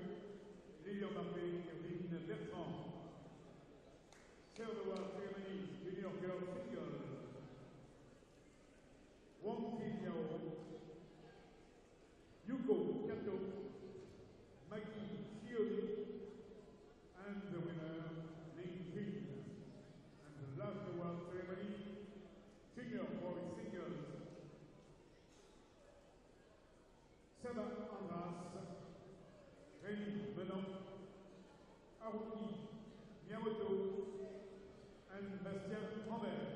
Lilian Mbappé, Kevin Bertrand. Third award ceremony, Junior Girls Single, Wang Tinyao, Yuko Kato, Maggie Shiori, and the winner, Ling Jin. And the last award ceremony, Junior Boys Singles, Saba Andras, Rémi Menon, Haruki Miyamoto, and Bastien Rambert.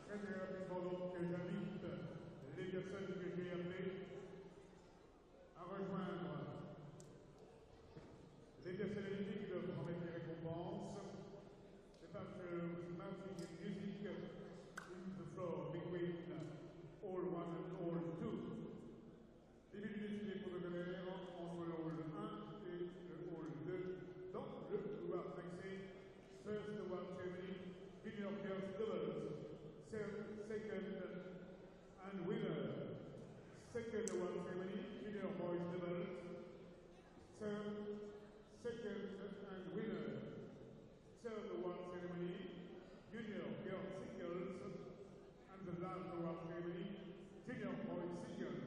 Très rapidement donc, j'invite les personnes que j'ai appelées à rejoindre les personnalités qui doivent remettre les récompenses. C'est parce que marching music in the floor between all one and all two. Début du défilé protocolaire entre le hall 1 et le hall 2 dans le couloir d'accès. First award ceremony, Junior Girls Doubles. Second and winner. Second award ceremony, Junior Boys Doubles. Third, second and winner. Third award ceremony, Junior Girls Singles. And the last award ceremony, Junior Boys Singles.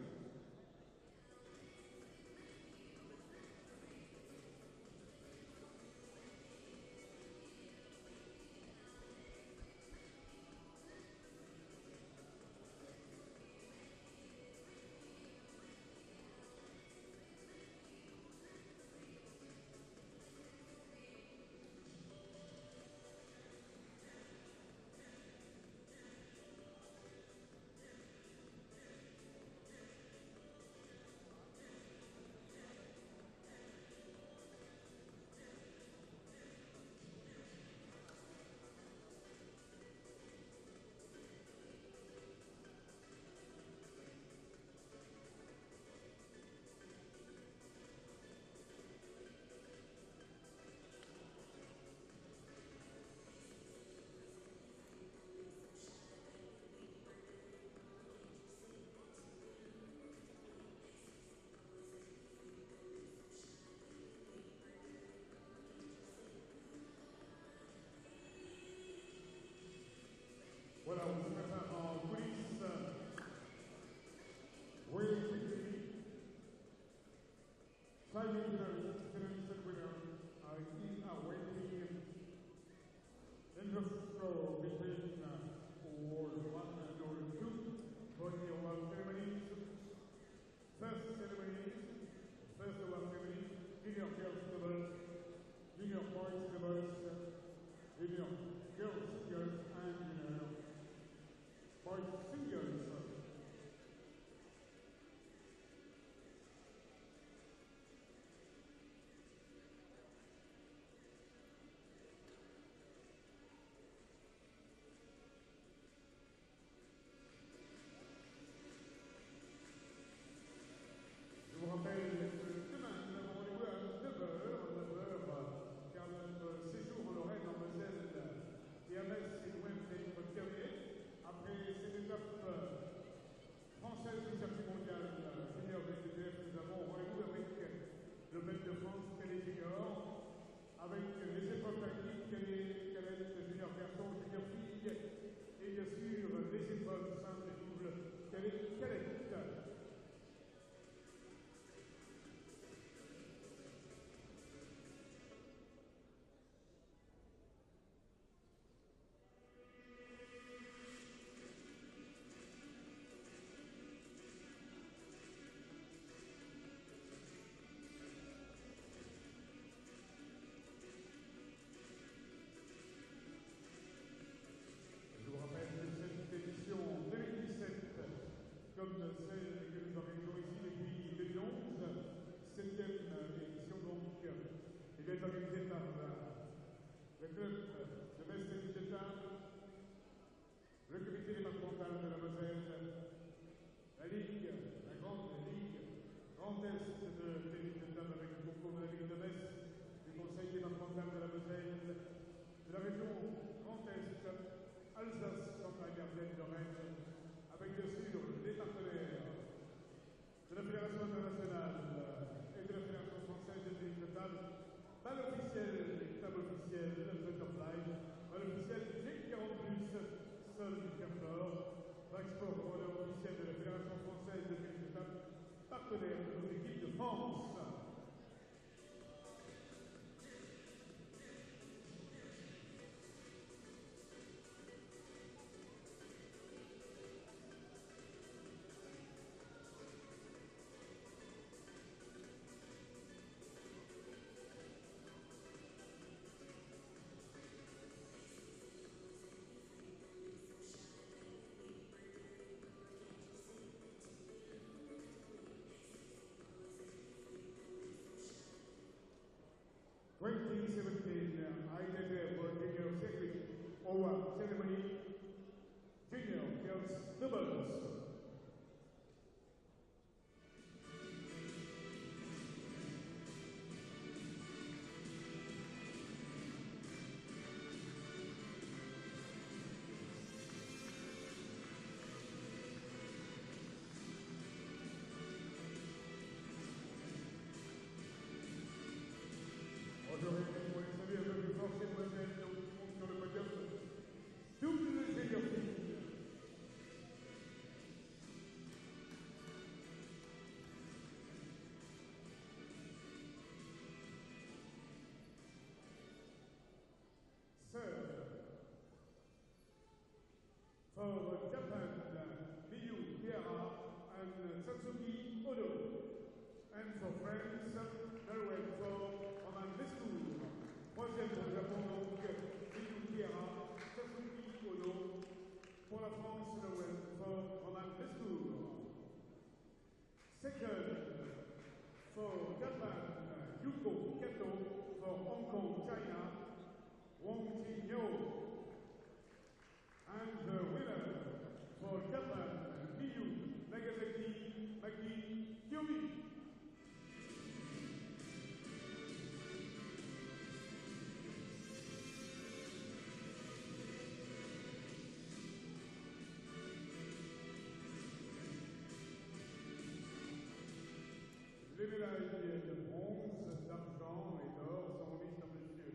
médailles de bronze, d'argent et d'or sont remises à Monsieur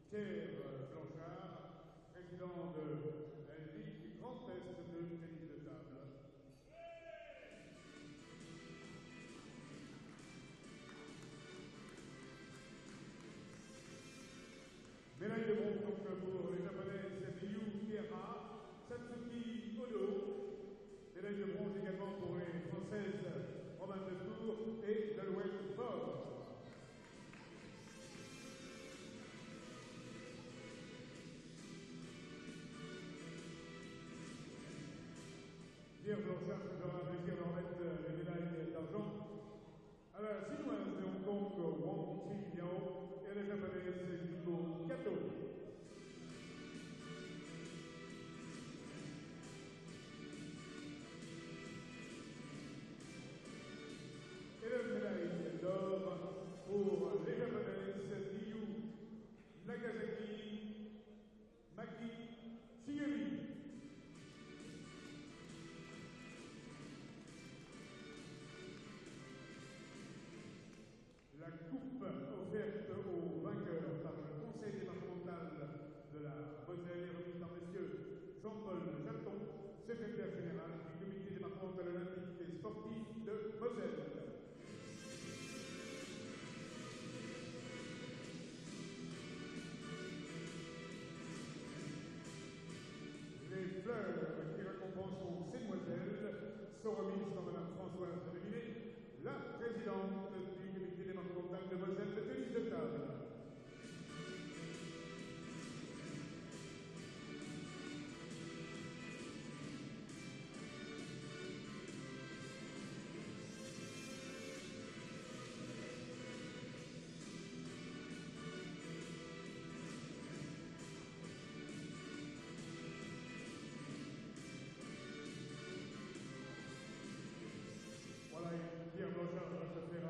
Pierre Blanchard, président de la Ligue Grand Est de tennis de table. Médaille de bronze donc pour les japonaises Miyu Kiera, Satsuki Odo. Médaille de bronze également pour les françaises Robin de Tour et Nolwenn Faure. Pierre Blanchard se fera un plaisir d'en mettre les médailles d'argent à la chinoise de Hong Kong, Wang Qingyao, et à la japonaise Hiko Kato. Et la médaille d'or pour les japonaises Miyu Nagasaki, Maki Shigemi. La coupe offerte aux vainqueurs par le conseil départemental de la Moselle est remise par monsieur Jean-Paul Jaton, secrétaire général du comité départemental olympique et sportif de Moselle. Les fleurs qui récompenseront ces demoiselles sont remises par madame Françoise Devillet, la présidente du comité départemental de Moselle de tennis de table. Voilà, Pierre Blanchard va se faire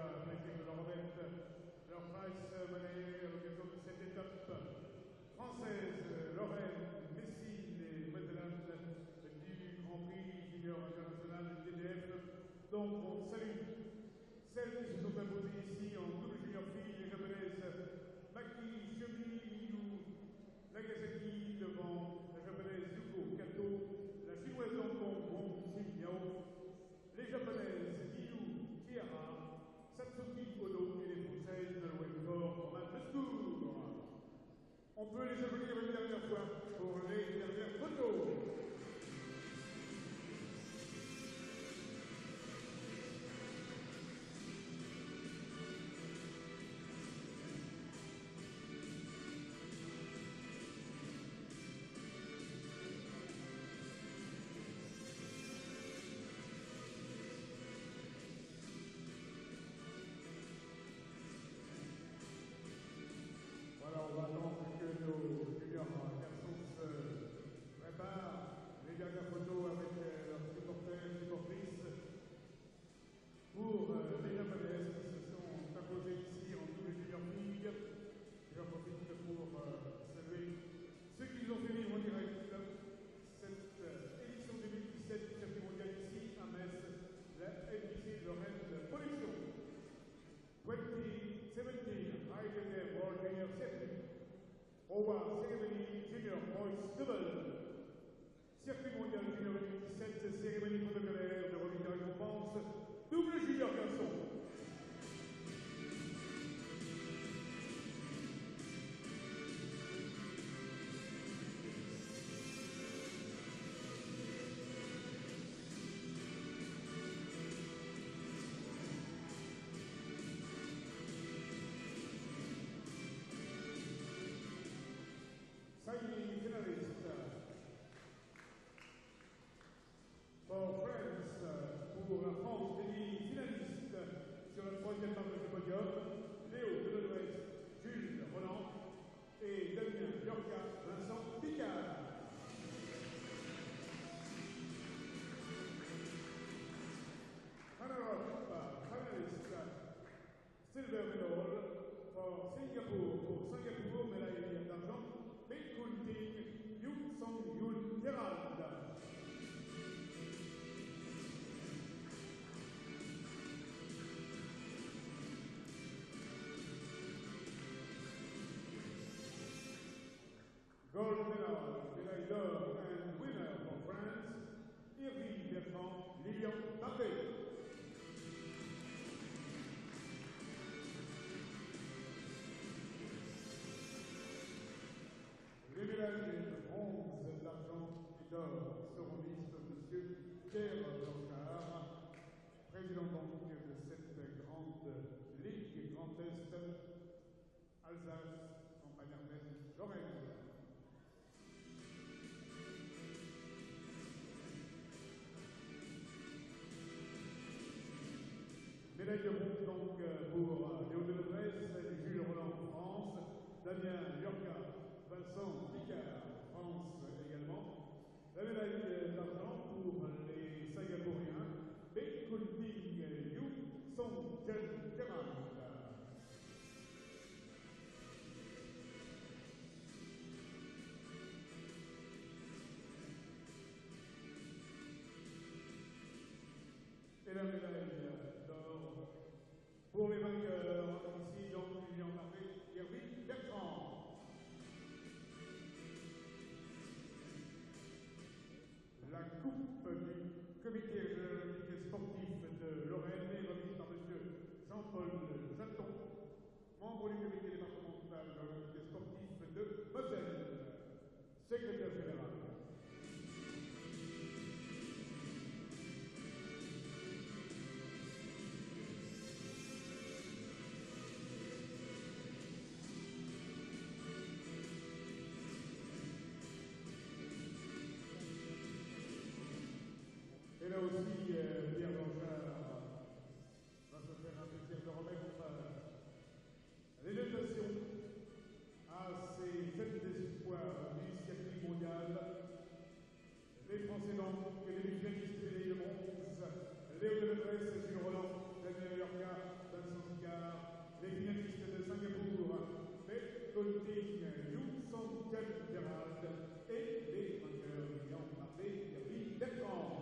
médailles de bronze donc pour Léo Delebret, Jules Roland France, Damien Yorka, Vincent Picard France également. La médaille d'argent pour les Singapouriens, Bekulting Yu Song Chen Kemal. Et la médaille d'or pour les vainqueurs, ici donc il y en avait Yervin Bertrand. La coupe du comité olympique et sportif de Lorraine est remise par M. Jean-Paul Jaton, membre du comité départemental olympique et sportif de Moselle, secrétaire général. Et là aussi, Pierre Blanchard va se faire un plaisir de remettre les dotations à ces jeunes espoirs d'initiative mondiale. Les Français donc, les finalistes médailles de bronze, Léo Delebret, Jules Roland, Daniel Yorka, Vincent Picard, les finalistes de Singapour, Bekulting Yu Song Gérald et les vainqueurs ayant parlé, Yervin Bertrand.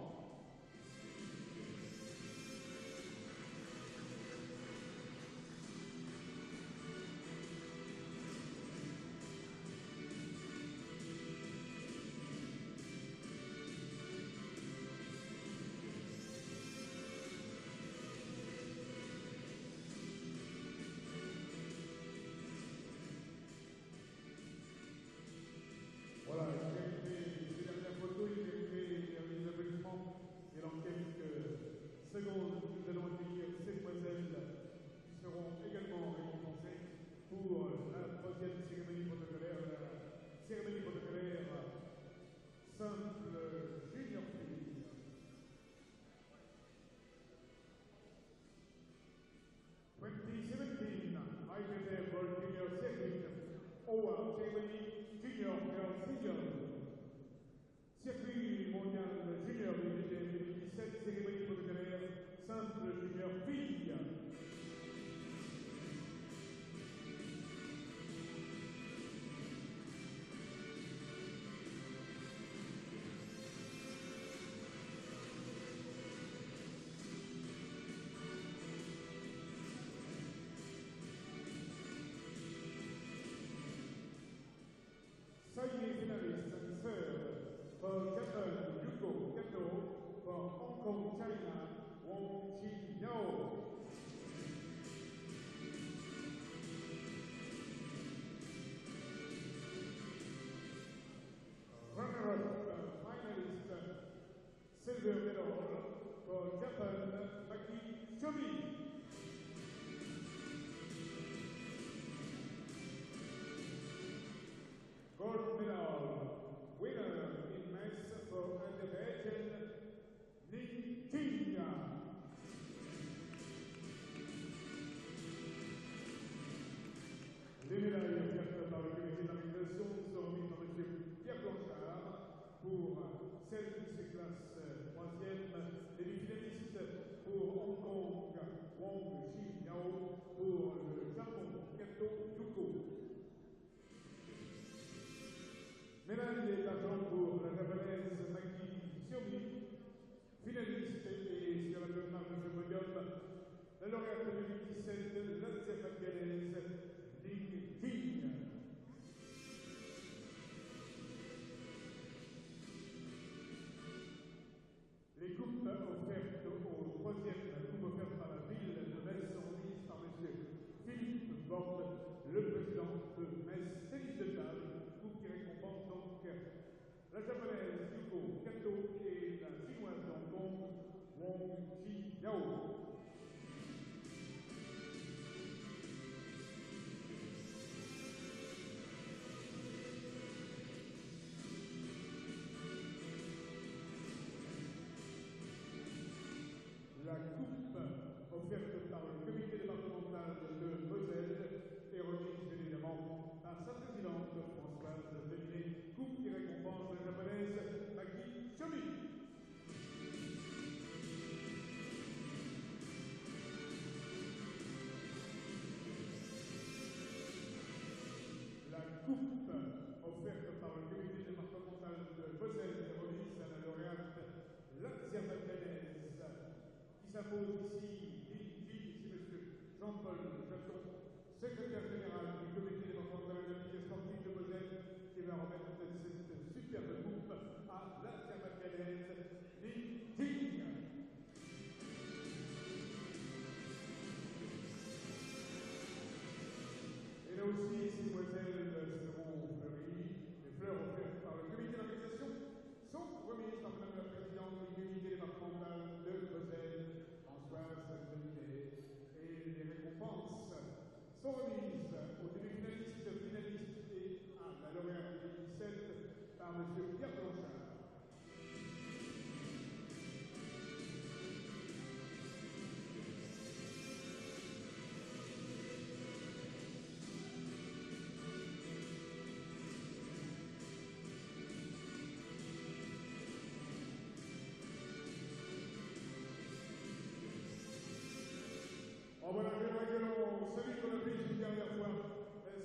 salue qu'on a pris une dernière fois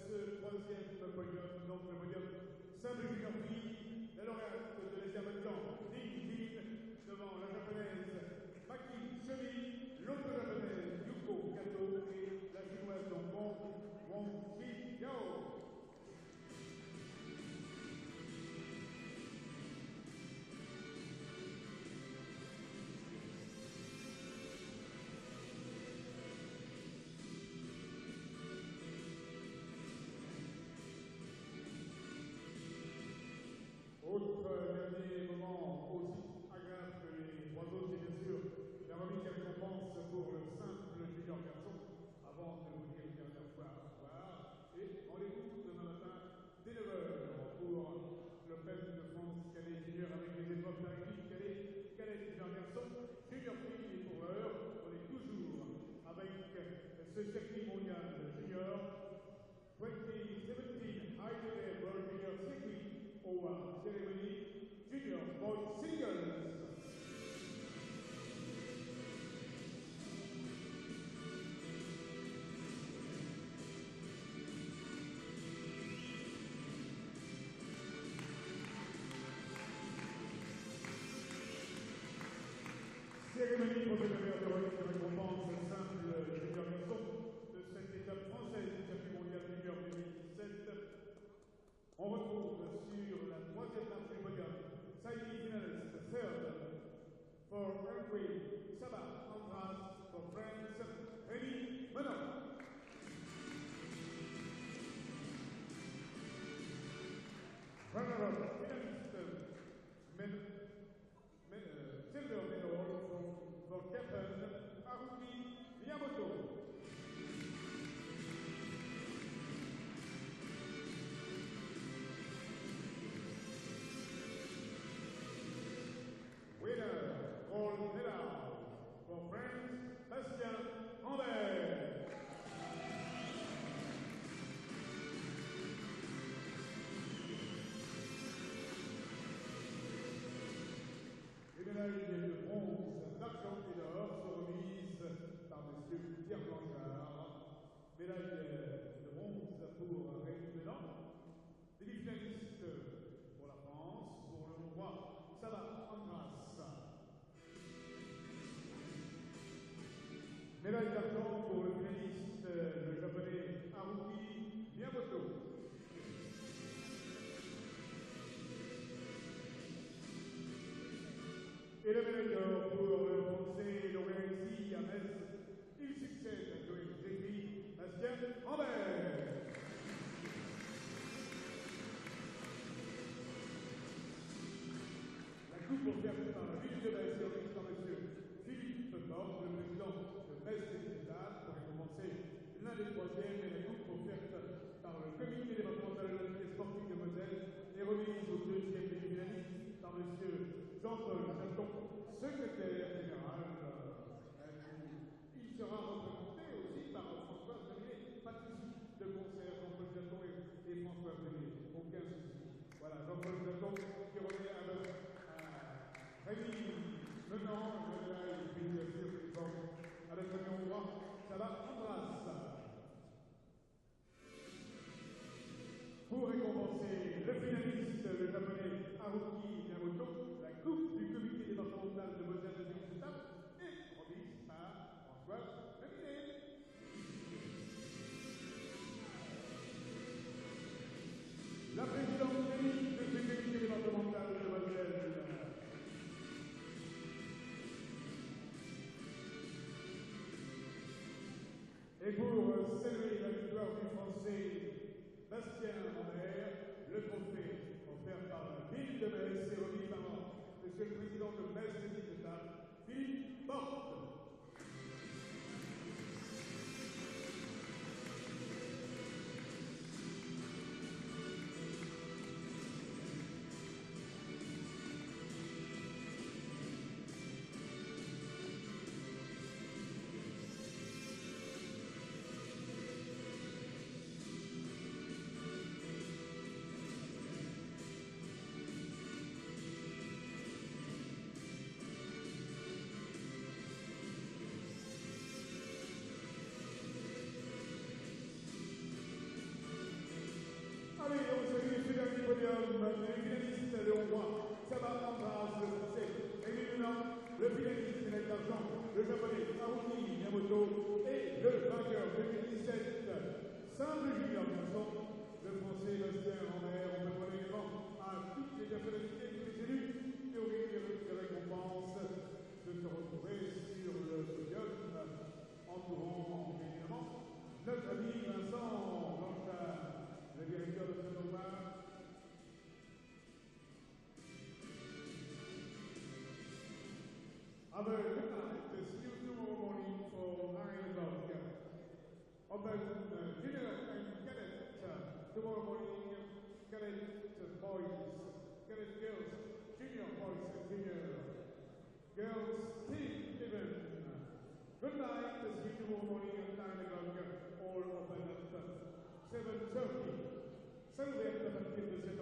ce troisième podium, donc le podium simple junior fille, la lauréate de l'Azerbaïdjan, Ning Jin, devant la japonaise Maki Chemi, l'autre japonaise Yuko Kato et la chinoise Dong Wong Chi Yao. Autre dernier moment aussi agréable que les trois autres, c'est bien sûr la remise des récompenses pour le simple junior garçon. Avant de vous dire une dernière fois au revoir et rendez-vous demain matin dès 9h pour l'Open de France cadet junior avec les épreuves paralympiques cadet junior garçon, junior fille et pour l'heure, on est toujours avec ce circuit mondial junior 2017 IDF World Junior Circuit Award Ceremony Junior Boys Singles. Cérémonie protocolaire de remise de récompense simple junior garçon de cette étape française du circuit mondial junior 2017. On retrouve sur la troisième marche du podium, semi-finalist, third for Hungary, Sabah Andras, for France, Rémi Menon. Runner-up, finaliste, silver medal for Captain Haruki Miyamoto. Winner, gold medal for France, Bastien Ambert. Les médailles de bronze, d'argent et d'or sont remises par M. Pierre Blanchard. Médaille de bronze pour Rémi Menon. Demi-finaliste pour la France, pour le Hongrois Sabah Andras. Médaille d'argent pour le finaliste, le japonais Haruki Miyamoto. Et la médaille d'or pour le français lauréat ici à Metz. Il succède à Joël Zéphry, Bastien Ambert. La coupe offerte par la ville de Metz est remise par M. Philippe Porte, le président de Metz Décital, pour récompenser l'un des troisièmes, et la coupe offerte par le comité départemental olympique et sportif de Moselle est remise au deuxième demi-finaliste par M. Jean-Paul Chaton, secrétaire général. Il sera représenté aussi par François Pellet, pas de souci de concert, Jean-Paul Chaton et François Pellet, aucun souci. Voilà, Jean-Paul Chaton qui remet à Rémi Menon, et puis bien sûr, avec le hongrois, ça va Andras. Pour récompenser le finaliste, le japonais Haruki Miyamoto, la coupe du comité départemental de Moselle de Décital est remise par François Pellet. La présidente unique de ce comité départemental de Moselle. Et pour saluer la victoire du Français Bastien Ambert, le trophée offert par la ville de Metz et remis par M. le président de Metz Décital, Philippe Porte. hommes et les finalistes, le hongrois, Saba Ambras, le français, et maintenant, le finaliste médaille d'argent, le japonais Haruki Miyamoto, et le vainqueur 2017, simple junior garçon, le français Bastien Rambert. On peut demander également à toutes les personnalités, tous les élus qui ont gagné les récompenses de se retrouver sur le podium, entourant évidemment notre ami Vincent Blanchard, le directeur de ce tournoi. Have a good night. See you tomorrow morning for 9 o'clock. Open junior and cadet tomorrow morning. Cadet boys, cadet girls, junior boys and junior girls team even. Good night. See you tomorrow morning at 9 o'clock. All open at 7:30. 7 à partir de 7